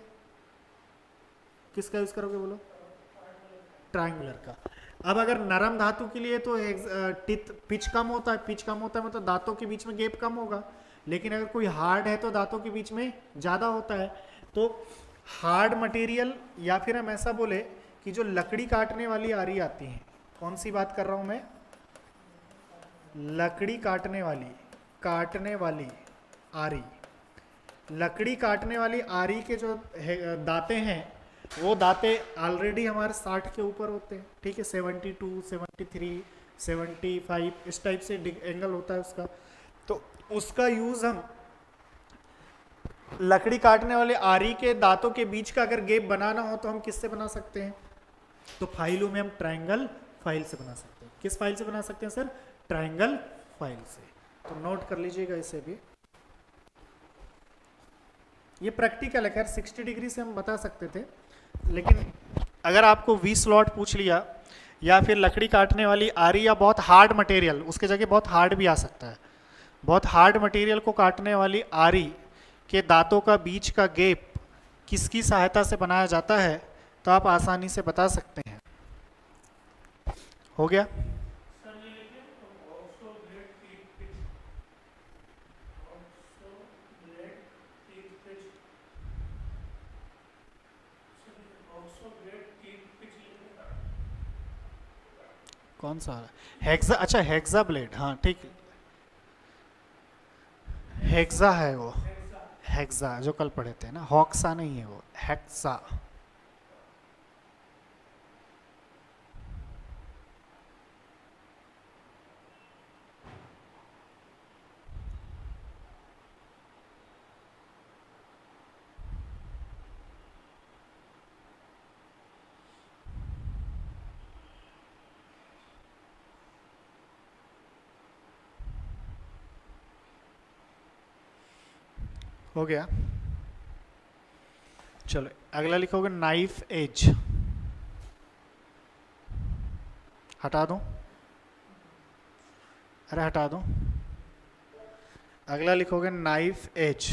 किसका यूज करोगे बोलो? ट्रायंगुलर का। अब अगर नरम धातु के लिए तो पिच कम होता है, पिच कम होता है मतलब दांतों के बीच में गैप कम होगा, लेकिन अगर कोई हार्ड है तो दांतों के बीच में ज़्यादा होता है। तो हार्ड मटेरियल, या फिर हम ऐसा बोले कि जो लकड़ी काटने वाली आरी आती है, कौन सी बात कर रहा हूँ मैं? लकड़ी काटने वाली आरी। लकड़ी काटने वाली आरी के जो दांते हैं, वो दांते ऑलरेडी हमारे 60 के ऊपर होते हैं, ठीक है, 72, 73, 75 इस टाइप से एंगल होता है उसका। तो उसका यूज हम लकड़ी काटने वाले आरी के दांतों के बीच का अगर गैप बनाना हो तो हम किससे बना सकते हैं? तो फाइलों में हम ट्रायंगल फाइल से बना सकते हैं। किस फाइल से बना सकते हैं सर? ट्रायंगल फाइल से। तो नोट कर लीजिएगा इसे भी। ये प्रैक्टिकल है, खैर 60 डिग्री से हम बता सकते थे, लेकिन अगर आपको वी स्लॉट पूछ लिया या फिर लकड़ी काटने वाली आरी या बहुत हार्ड मटेरियल, उसके जगह बहुत हार्ड भी आ सकता है, बहुत हार्ड मटेरियल को काटने वाली आरी के दांतों का बीच का गैप किसकी सहायता से बनाया जाता है, तो आप आसानी से बता सकते हैं। हो गया? कौन सा? हेक्सा, अच्छा हेक्सा ब्लेड, हाँ ठीक, हेक्सा है वो, हेक्सा जो कल पढ़े थे ना, हॉक्सा नहीं है वो, हेक्सा। हो गया? चलो अगला लिखोगे नाइफ एज। हटा दूं? अरे हटा दूं? अगला लिखोगे knife edge.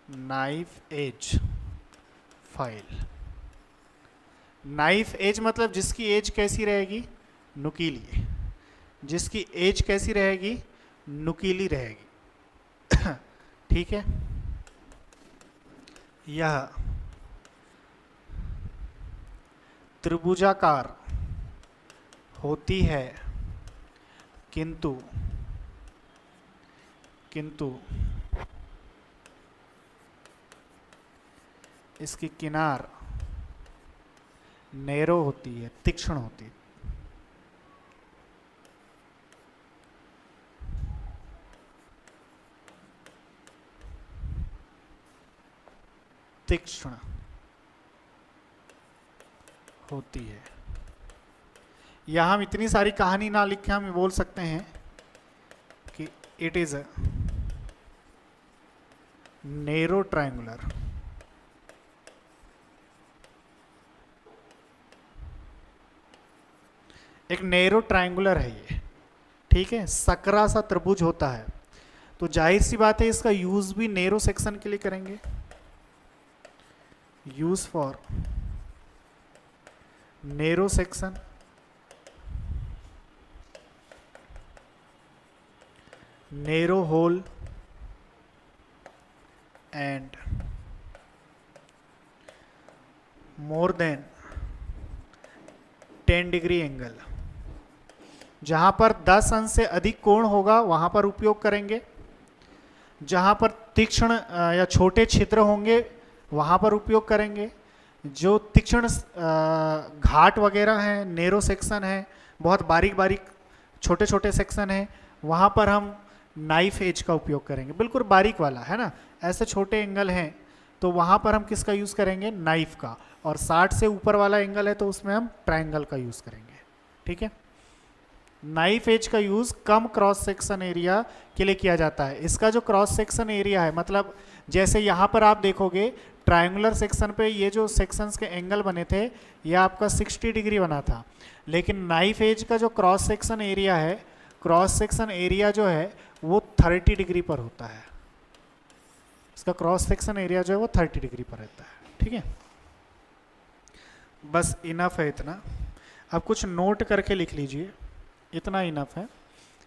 Knife edge file. Knife edge मतलब जिसकी एज कैसी रहेगी? नुकीली। जिसकी एज कैसी रहेगी? नुकीली रहेगी। ठीक है। यह त्रिभुजाकार होती है, किंतु इसकी किनार नैरो होती है, तीक्ष्ण होती है। तीक्ष्ण होती है। या हम इतनी सारी कहानी ना लिख के हम बोल सकते हैं कि इट इज नैरो ट्रायंगुलर। एक नैरो ट्रायंगुलर है ये, ठीक है, सकरा सा त्रिभुज होता है। तो जाहिर सी बात है इसका यूज भी नैरो सेक्शन के लिए करेंगे। Use for narrow section, narrow hole and more than 10 degree angle. जहां पर 10 अंश से अधिक कोण होगा वहां पर उपयोग करेंगे। जहां पर तीक्ष्ण या छोटे छिद्र होंगे वहां पर उपयोग करेंगे। जो तीक्ष्ण घाट वगैरह हैं, नैरो सेक्शन है, बहुत बारीक बारीक छोटे छोटे सेक्शन है, वहां पर हम नाइफ एज का उपयोग करेंगे। बिल्कुल बारीक वाला है ना, ऐसे छोटे एंगल हैं तो वहां पर हम किसका यूज करेंगे? नाइफ का। और 60 से ऊपर वाला एंगल है तो उसमें हम ट्रायंगल का यूज करेंगे। ठीक है। नाइफ एज का यूज कम क्रॉस सेक्शन एरिया के लिए किया जाता है। इसका जो क्रॉस सेक्शन एरिया है, मतलब जैसे यहाँ पर आप देखोगे ट्रायंगुलर सेक्शन पे ये जो सेक्शंस के एंगल बने थे ये आपका 60 डिग्री बना था, लेकिन नाइफ एज का जो क्रॉस सेक्शन एरिया है, क्रॉस सेक्शन एरिया जो है वो 30 डिग्री पर होता है। इसका क्रॉस सेक्शन एरिया जो है वो 30 डिग्री पर रहता है, ठीक है। बस इनफ है इतना। अब कुछ नोट करके लिख लीजिए, इतना इनफ है।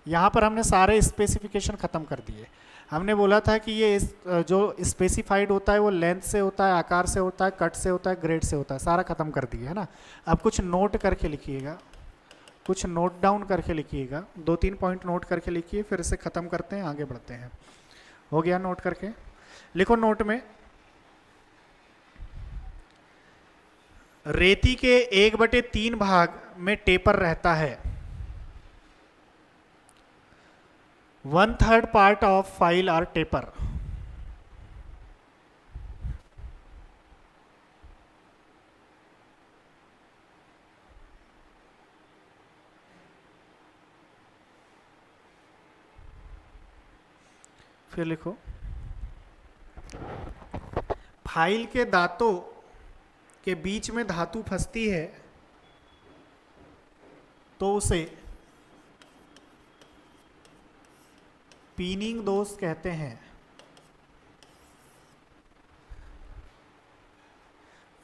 यहाँ पर हमने सारे स्पेसिफिकेशन ख़त्म कर दिए। हमने बोला था कि ये जो स्पेसिफाइड होता है वो लेंथ से होता है, आकार से होता है, कट से होता है, ग्रेड से होता है, सारा ख़त्म कर दिए है ना। अब कुछ नोट करके लिखिएगा, कुछ नोट डाउन करके लिखिएगा, 2-3 पॉइंट नोट करके लिखिए, फिर इसे ख़त्म करते हैं, आगे बढ़ते हैं। हो गया नोट करके? लिखो नोट में, रेती के 1/3 भाग में टेपर रहता है। 1/3 part of file are taper. फिर लिखो, फाइल के दांतों के बीच में धातु फंसती है तो उसे पीनिंग दोष कहते हैं।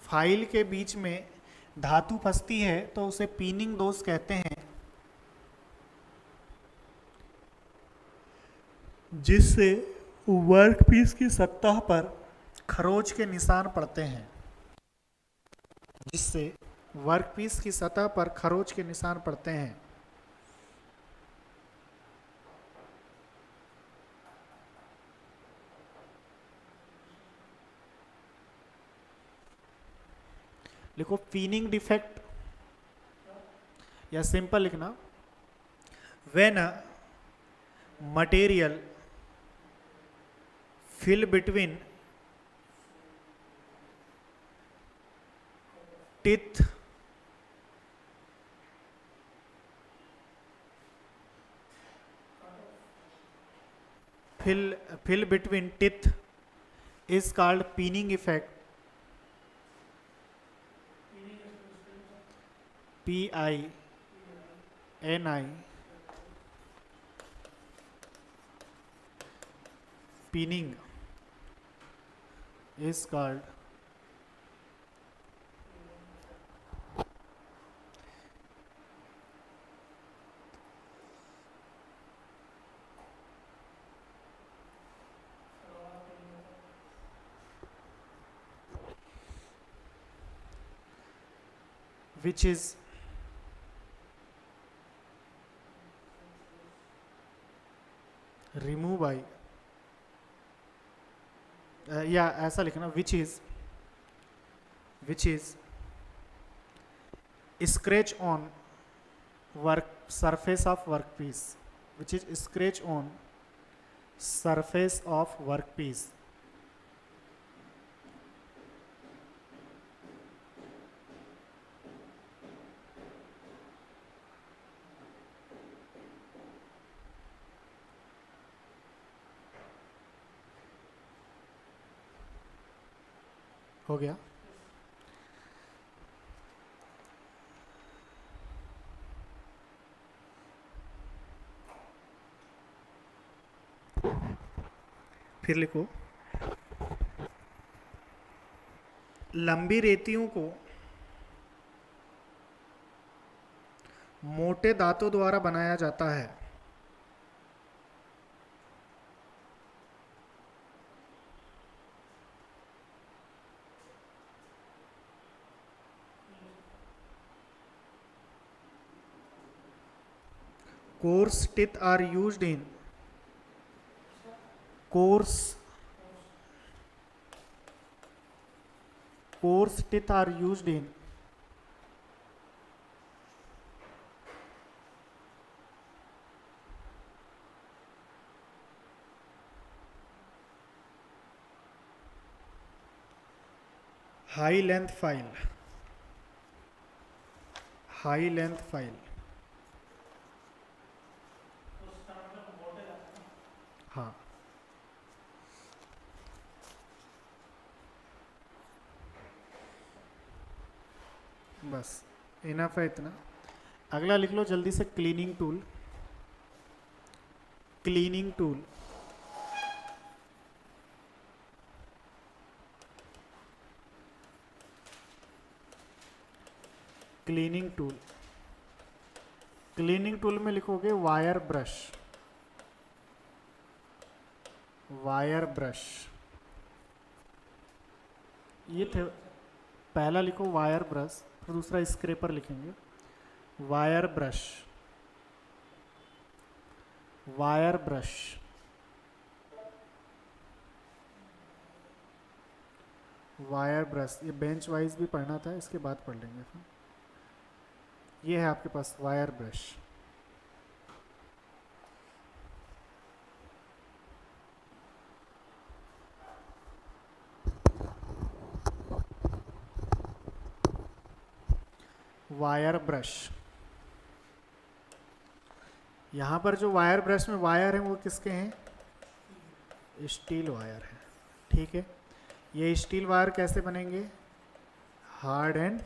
फाइल के बीच में धातु फंसती है तो उसे पीनिंग दोष कहते हैं, जिससे वर्कपीस की सतह पर खरोंच के निशान पड़ते हैं। जिससे वर्कपीस की सतह पर खरोंच के निशान पड़ते हैं। लिखो पीनिंग डिफेक्ट, या सिंपल लिखना, when a material fill between teeth fill between teeth is called pinning effect. PINI, pinning is called which is remove by या ऐसा लिखना, which is scratch on work surface of workpiece, which is scratch on surface of workpiece. हो गया? फिर लिखो, लंबी रेतियों को मोटे दांतों द्वारा बनाया जाता है। Coarse teeth are used in coarse teeth are used in high length file. हाँ, बस इनफ है इतना। अगला लिख लो जल्दी से, cleaning tool. Cleaning tool, cleaning tool में लिखोगे वायर ब्रश, वायर ब्रश। ये थे, पहला लिखो वायर ब्रश, फिर दूसरा स्क्रेपर लिखेंगे, wire brush, wire brush, wire brush. ये बेंच वाइज भी पढ़ना था, इसके बाद पढ़ लेंगे फिर। ये है आपके पास वायर ब्रश। वायर ब्रश, यहाँ पर जो वायर ब्रश में वायर हैं वो किसके हैं? स्टील वायर है, ठीक है। ये स्टील वायर कैसे बनेंगे? Hard and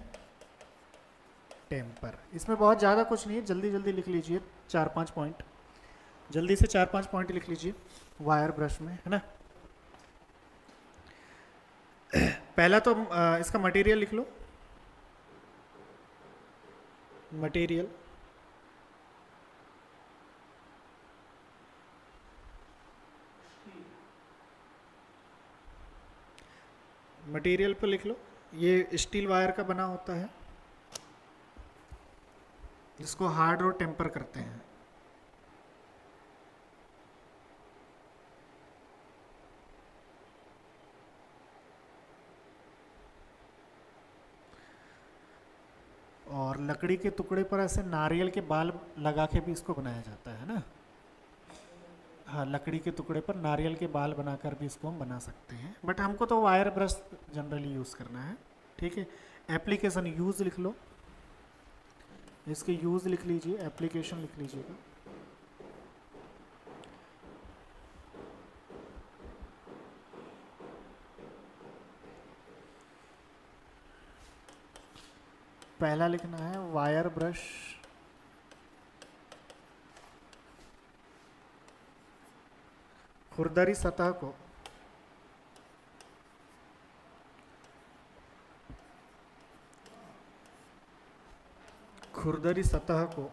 temper. इसमें बहुत ज़्यादा कुछ नहीं है, जल्दी जल्दी लिख लीजिए 4-5 पॉइंट, जल्दी से 4-5 पॉइंट लिख लीजिए वायर ब्रश में, है ना। पहला तो इसका मटेरियल लिख लो, मटेरियल, मटेरियल पर लिख लो, ये स्टील वायर का बना होता है जिसको हार्ड और टेम्पर करते हैं। और लकड़ी के टुकड़े पर ऐसे नारियल के बाल लगा के भी इसको बनाया जाता है ना। हाँ, लकड़ी के टुकड़े पर नारियल के बाल बनाकर भी इसको हम बना सकते हैं, बट हमको तो वायर ब्रश जनरली यूज़ करना है, ठीक है। एप्लीकेशन यूज़ लिख लो, इसके यूज़ लिख लीजिए, एप्लीकेशन लिख लीजिएगा। पहला लिखना है वायर ब्रश, खुरदरी सतह को खुरदरी सतह को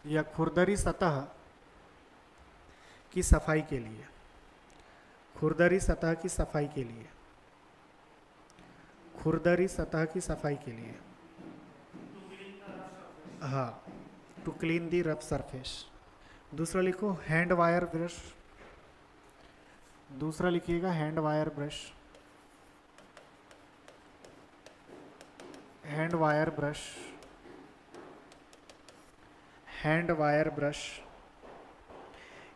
या खुरदरी सतह की सफाई के लिए, खुरदरी सतह की सफाई के लिए, खुरदरी सतह की सफाई के लिए, हाँ, to clean the rough surface. दूसरा लिखो हैंड वायर ब्रश, दूसरा लिखिएगा hand wire brush, hand wire brush, hand wire brush.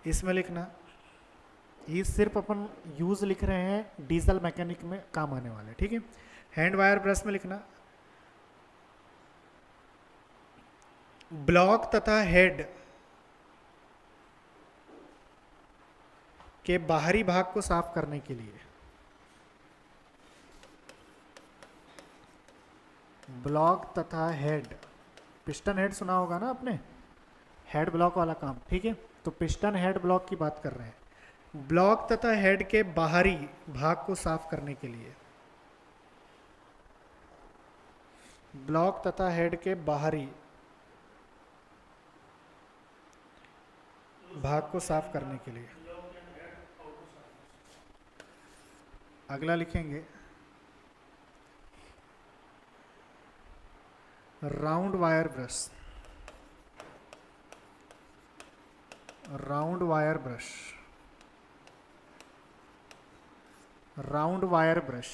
इसमें लिखना, ये सिर्फ अपन यूज लिख रहे हैं डीजल मैकेनिक में काम आने वाले, ठीक है। हैंड वायर ब्रश में लिखना ब्लॉक तथा हेड के बाहरी भाग को साफ करने के लिए, ब्लॉक तथा हेड, पिस्टन हेड सुना होगा ना आपने, हेड ब्लॉक वाला काम, ठीक है। तो पिस्टन हेड ब्लॉक की बात कर रहे हैं, ब्लॉक तथा हेड के बाहरी भाग को साफ करने के लिए, ब्लॉक तथा हेड के बाहरी भाग को साफ करने के लिए। अगला लिखेंगे round wire brush, round wire brush, round wire brush,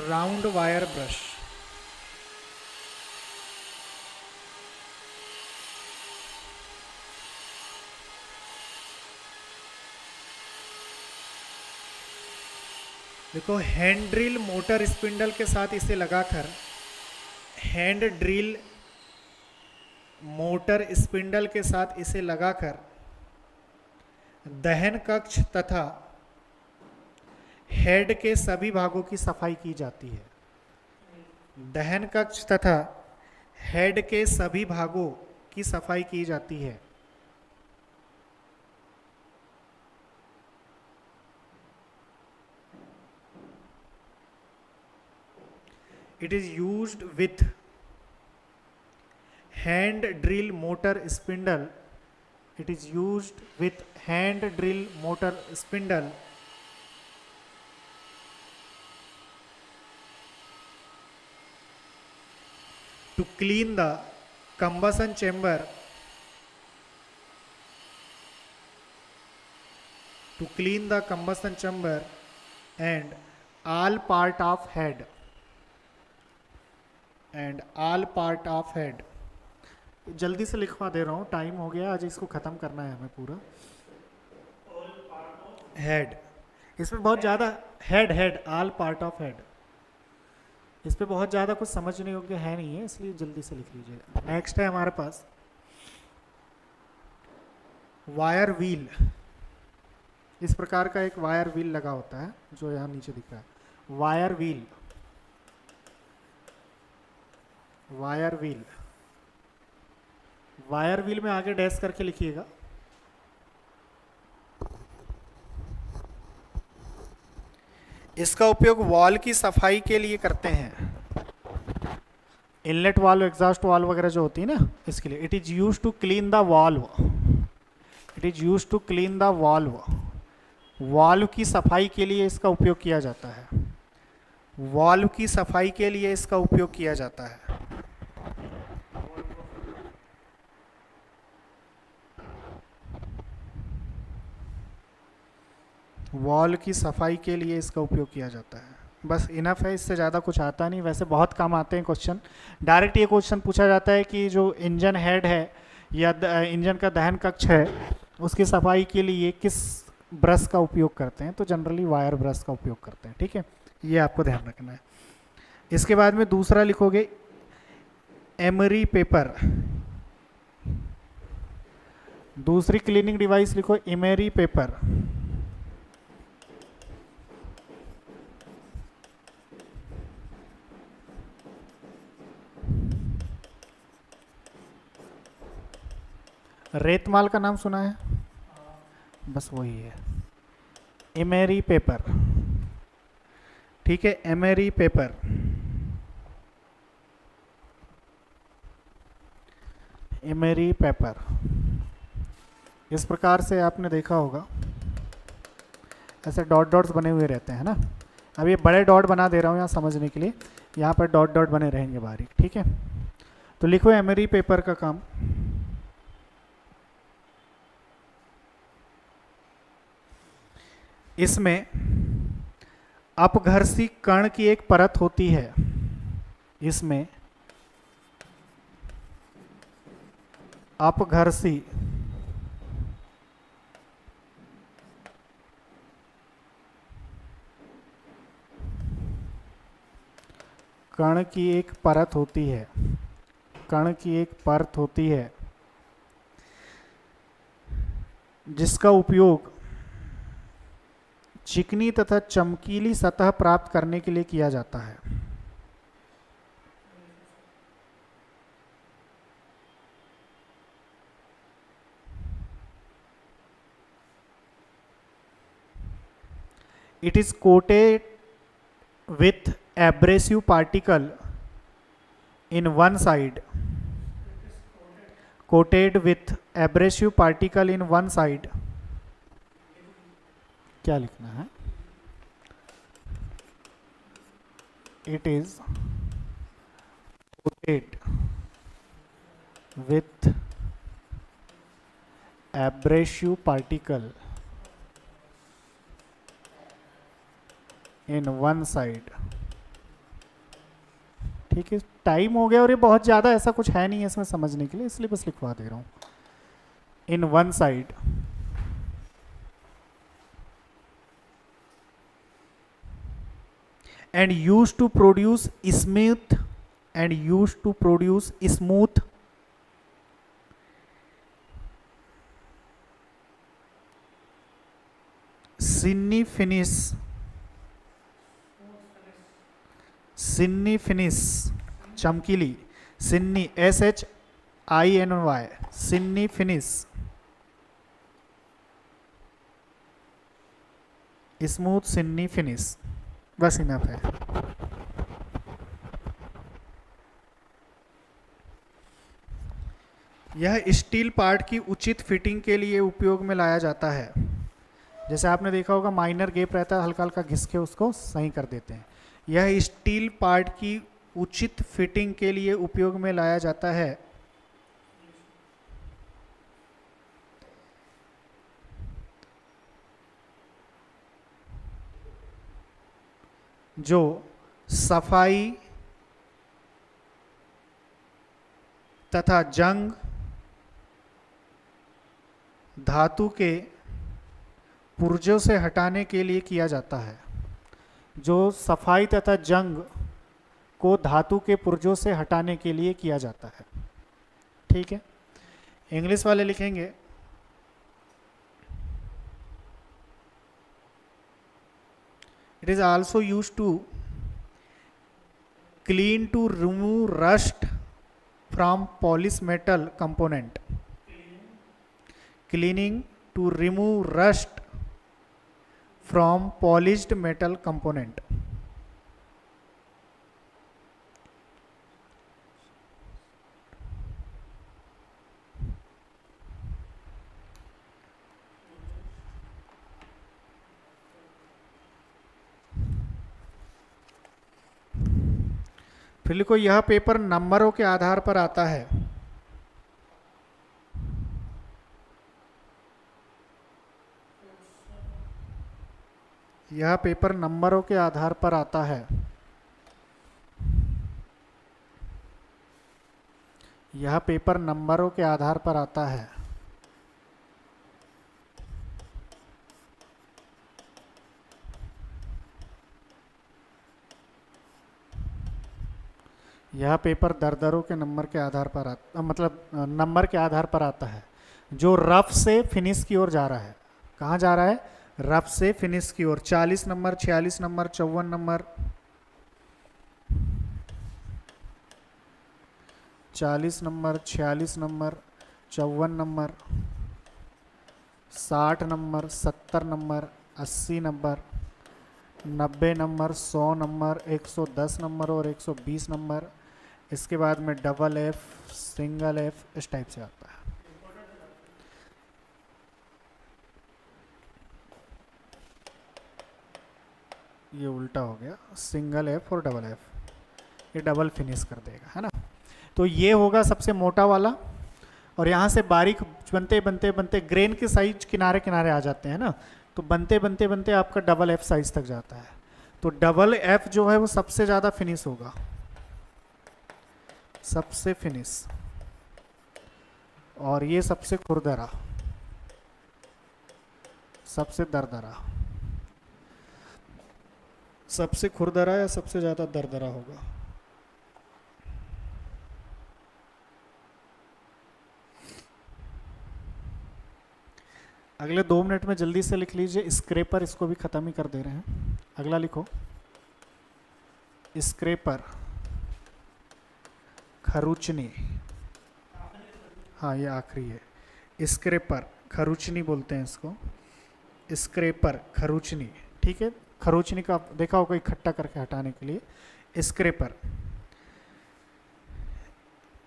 round wire brush. देखो हैंड ड्रिल मोटर स्पिंडल के साथ इसे लगाकर, हैंड ड्रिल मोटर स्पिंडल के साथ इसे लगाकर दहन कक्ष तथा हेड के सभी भागों की सफाई की जाती है। दहन कक्ष तथा हेड के सभी भागों की सफाई की जाती है। It is used with hand drill motor spindle. It is used with hand drill motor spindle to clean the combustion chamber, to clean the combustion chamber and all part of head, and all part of head. जल्दी से लिखवा दे रहा हूँ, time हो गया, आज इसको ख़त्म करना है हमें पूरा। हेड, इसमें बहुत ज़्यादा head all part of head, इस पे बहुत ज़्यादा कुछ समझने योग्य है नहीं है, इसलिए जल्दी से लिख लीजिएगा। नेक्स्ट है हमारे पास वायर व्हील। इस प्रकार का एक वायर व्हील लगा होता है जो यहाँ नीचे दिख रहा है, wire wheel, wire wheel. Wire wheel में आगे डैश करके लिखिएगा। इसका उपयोग वॉल की सफाई के लिए करते हैं, इनलेट वाल्व, एग्जॉस्ट वाल्व वगैरह जो होती है ना, इसके लिए। It is use to clean the valve, it is use to clean the valve. Valve की सफाई के लिए इसका उपयोग किया जाता है, वाल्व की सफाई के लिए इसका उपयोग किया जाता है। वॉल की सफाई के लिए इसका उपयोग किया जाता है। बस इनफ है, इससे ज़्यादा कुछ आता नहीं। वैसे बहुत कम आते हैं क्वेश्चन। डायरेक्ट ये क्वेश्चन पूछा जाता है कि जो इंजन हेड है या इंजन का दहन कक्ष है, उसकी सफाई के लिए किस ब्रश का उपयोग करते हैं, तो जनरली वायर ब्रश का उपयोग करते हैं। ठीक है, ये आपको ध्यान रखना है। इसके बाद में दूसरा लिखोगे एमरी पेपर। दूसरी क्लीनिंग डिवाइस लिखो एमरी पेपर। रेतमाल का नाम सुना है? बस वही है, एमेरी पेपर। ठीक है, एमेरी पेपर। एमेरी पेपर इस प्रकार से आपने देखा होगा, ऐसे डॉट डॉट्स बने हुए रहते हैं ना। अब ये बड़े डॉट बना दे रहा हूँ यहाँ समझने के लिए, यहाँ पर डॉट डॉट बने रहेंगे बारीक। ठीक है, तो लिखो एमेरी पेपर का काम। इसमें अपघर्षी कण की एक परत होती है, इसमें अपघर्षी कण की एक परत होती है, कण की एक परत होती है जिसका उपयोग चिकनी तथा चमकीली सतह प्राप्त करने के लिए किया जाता है। It is coated with abrasive particle in one side. Coated with abrasive particle in one side. क्या लिखना है? It is coated with abrasive particle in one side. ठीक है, टाइम हो गया और ये बहुत ज़्यादा ऐसा कुछ है नहीं है इसमें समझने के लिए, इसलिए बस लिखवा दे रहा हूँ। In one side and used to produce smooth shiny finish चमकीली, shiny SHINY, shiny finish, smooth shiny finish. बस इनफ है। यह स्टील पार्ट की उचित फिटिंग के लिए उपयोग में लाया जाता है। जैसे आपने देखा होगा माइनर गैप रहता है, हल्का हल्का घिस के उसको सही कर देते हैं। यह स्टील पार्ट की उचित फिटिंग के लिए उपयोग में लाया जाता है। जो सफाई तथा जंग धातु के पुर्जों से हटाने के लिए किया जाता है। जो सफाई तथा जंग को धातु के पुर्जों से हटाने के लिए किया जाता है। ठीक है, इंग्लिश वाले लिखेंगे it is also use to clean to remove rust from polish metal component. Cleaning to remove rust from polished metal component. फिर लिखो यह पेपर नंबरों के आधार पर आता है। यह पेपर नंबरों के आधार पर आता है। यह पेपर नंबरों के आधार पर आता है। यह पेपर दरदरों के नंबर के आधार पर मतलब नंबर के आधार पर आता है। जो रफ से फिनिश की ओर जा रहा है। कहाँ जा रहा है? रफ से फिनिश की ओर। 40 number, 46 number, 54 number, 40 number, 46 number, 54 number, 60 number, 70 number, 80 number, 90 number, 100 number, 110 number और 120 नंबर। इसके बाद में डबल एफ, सिंगल एफ, इस टाइप से आता है। ये उल्टा हो गया, सिंगल एफ और डबल एफ, ये डबल फिनिश कर देगा, है ना। तो ये होगा सबसे मोटा वाला, और यहाँ से बारीक बनते बनते बनते ग्रेन के साइज किनारे किनारे आ जाते हैं ना, तो बनते बनते बनते आपका डबल एफ साइज तक जाता है। तो डबल एफ जो है वो सबसे ज़्यादा फिनिश होगा, सबसे फिनिश, और ये सबसे खुरदरा, सबसे दरदरा, सबसे खुरदरा या सबसे ज़्यादा दरदरा होगा। अगले 2 मिनट में जल्दी से लिख लीजिए। स्क्रैपर, इसको भी ख़त्म ही कर दे रहे हैं। अगला लिखो स्क्रैपर, खरुचनी। हाँ, ये आखिरी है। स्क्रैपर, खरुचनी बोलते हैं इसको। स्क्रैपर, खरुचनी, ठीक है। खरोचनी का देखा होगा इकट्ठा करके हटाने के लिए। स्क्रैपर,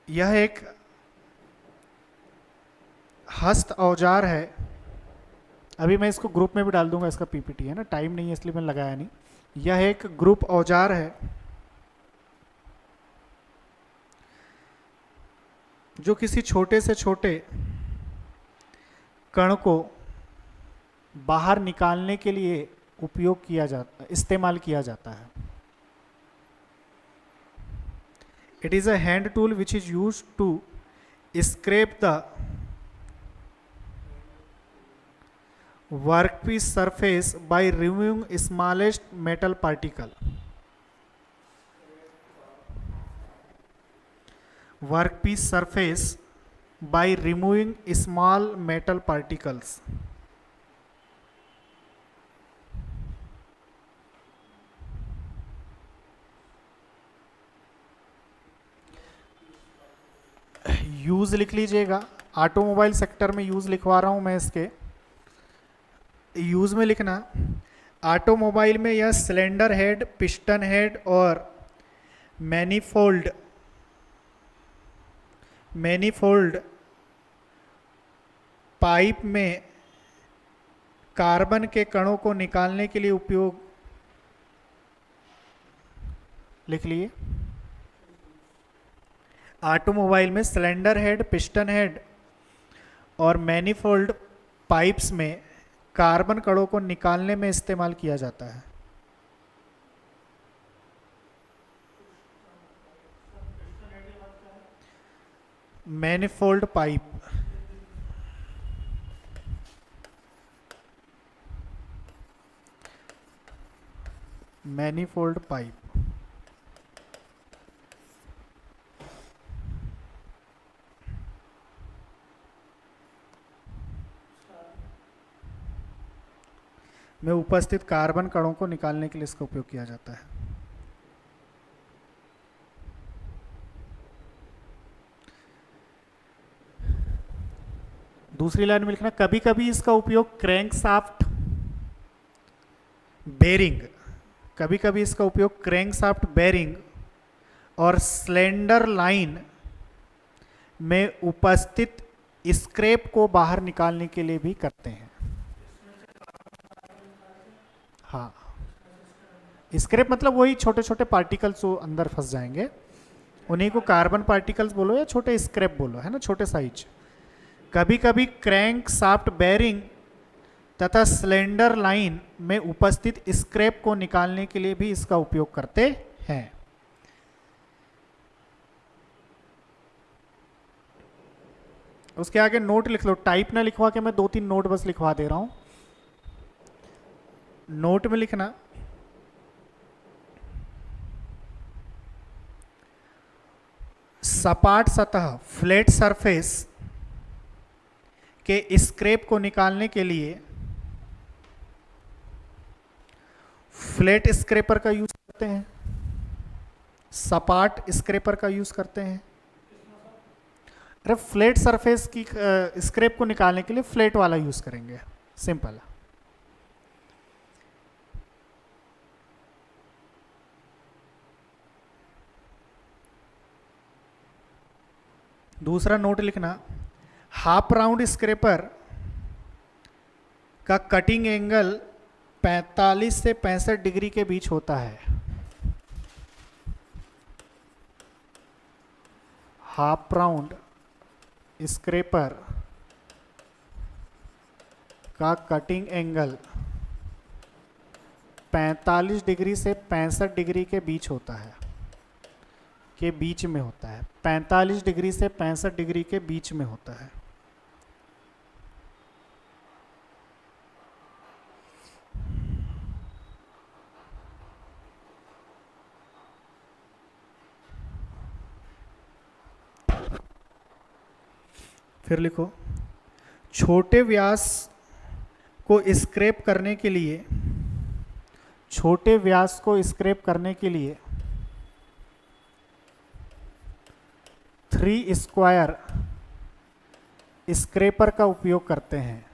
यह एक हस्त औजार है। अभी मैं इसको ग्रुप में भी डाल दूंगा, इसका पीपीटी है ना, टाइम नहीं है इसलिए मैंने लगाया नहीं। यह एक ग्रुप औजार है जो किसी छोटे से छोटे कण को बाहर निकालने के लिए उपयोग किया जाता, इस्तेमाल किया जाता है। It is a hand tool which is use to scrape the workpiece surface by removing smallest metal particle. Workpiece surface by removing small metal particles. Use लिख लीजिएगा। ऑटोमोबाइल सेक्टर में यूज लिखवा रहा हूं मैं। इसके यूज में लिखना, ऑटोमोबाइल में यह सिलेंडर हेड, पिस्टन हेड और मैनीफोल्ड पाइप में कार्बन के कणों को निकालने के लिए उपयोग, लिख लिए। ऑटोमोबाइल में सिलेंडर हेड, पिस्टन हेड और मैनिफोल्ड पाइप्स में कार्बन कणों को निकालने में इस्तेमाल किया जाता है। Manifold pipe, manifold pipe. में उपस्थित कार्बन कणों को निकालने के लिए इसका उपयोग किया जाता है। दूसरी लाइन में लिखना, कभी कभी इसका उपयोग क्रैंकशाफ्ट, बेरिंग, कभी कभी इसका उपयोग क्रैंकशाफ्ट, बेरिंग और सिलेंडर लाइन में उपस्थित स्क्रैप को बाहर निकालने के लिए भी करते हैं। हाँ, स्क्रैप मतलब वही छोटे छोटे पार्टिकल्स जो अंदर फंस जाएंगे, उन्हीं को कार्बन पार्टिकल्स बोलो या छोटे स्क्रैप बोलो, है ना, छोटे साइज। कभी कभी क्रैंक शाफ्ट, बेरिंग तथा सिलेंडर लाइन में उपस्थित स्क्रैप को निकालने के लिए भी इसका उपयोग करते हैं। उसके आगे नोट लिख लो, टाइप ना लिखवा के मैं 2-3 नोट बस लिखवा दे रहा हूं। नोट में लिखना, सपाट सतह, फ्लैट सरफेस के स्क्रैप को निकालने के लिए फ्लैट स्क्रैपर का यूज करते हैं, सपाट स्क्रैपर का यूज करते हैं। अरे फ्लैट सरफेस की स्क्रैप को निकालने के लिए फ्लैट वाला यूज करेंगे, सिंपल। दूसरा नोट लिखना, हाफ राउंड स्क्रैपर का कटिंग एंगल 45 से 65 डिग्री के बीच होता है। हाफ राउंड स्क्रैपर का कटिंग एंगल 45 डिग्री से 65 डिग्री के बीच होता है, के बीच में होता है। 45 डिग्री से 65 डिग्री के बीच में होता है। फिर लिखो, छोटे व्यास को स्क्रैप करने के लिए, छोटे व्यास को स्क्रैप करने के लिए 3 स्क्वायर स्क्रैपर का उपयोग करते हैं।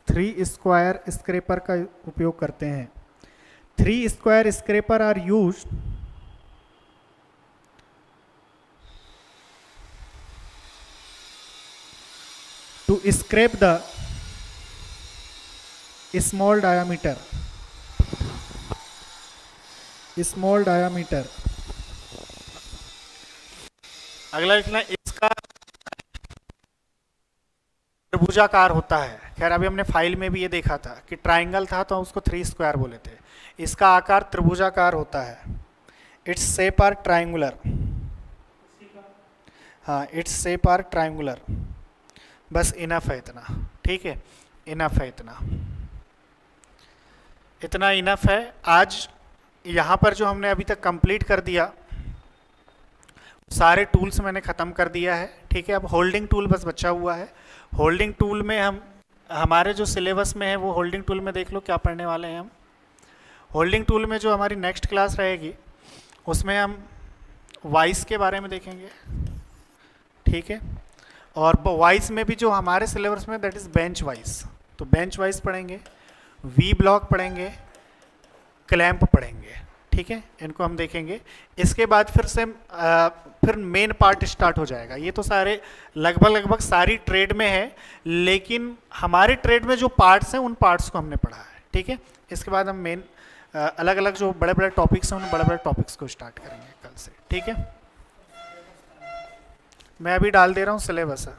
3 स्क्वायर स्क्रैपर का उपयोग करते हैं। 3 square scraper are used to scrape the small diameter, small diameter। अगला लिखना, इसका त्रिभुजाकार होता है। खैर अभी हमने फाइल में भी ये देखा था कि ट्राइंगल था तो उसको 3 स्क्वायर बोले थे। इसका आकार त्रिभुजाकार होता है। It's shape are triangular. हाँ, इट्स शेप आर ट्राइंगुलर। बस इनफ है इतना, ठीक है, इनफ है इतना, इतना इनफ है। आज यहाँ पर जो हमने अभी तक कंप्लीट कर दिया, सारे टूल्स मैंने ख़त्म कर दिया है, ठीक है। अब होल्डिंग टूल बस बचा हुआ है। होल्डिंग टूल में हम, हमारे जो सिलेबस में है वो होल्डिंग टूल में देख लो क्या पढ़ने वाले हैं हम। होल्डिंग टूल में जो हमारी नेक्स्ट क्लास रहेगी उसमें हम वाइस के बारे में देखेंगे, ठीक है। और वाइस में भी जो हमारे सिलेबस में, दैट इज़ बेंच वाइस, तो बेंच वाइस पढ़ेंगे, वी ब्लॉक पढ़ेंगे, क्लैंप पढ़ेंगे, ठीक है, इनको हम देखेंगे। इसके बाद फिर से फिर मेन पार्ट स्टार्ट हो जाएगा। ये तो सारे लगभग सारी ट्रेड में है, लेकिन हमारे ट्रेड में जो पार्ट्स हैं उन पार्ट्स को हमने पढ़ा है, ठीक है। इसके बाद हम मेन अलग अलग जो बड़े बड़े टॉपिक्स हैं उन बड़े बड़े टॉपिक्स को स्टार्ट करेंगे कल से, ठीक है। मैं अभी डाल दे रहा हूँ सिलेबस है।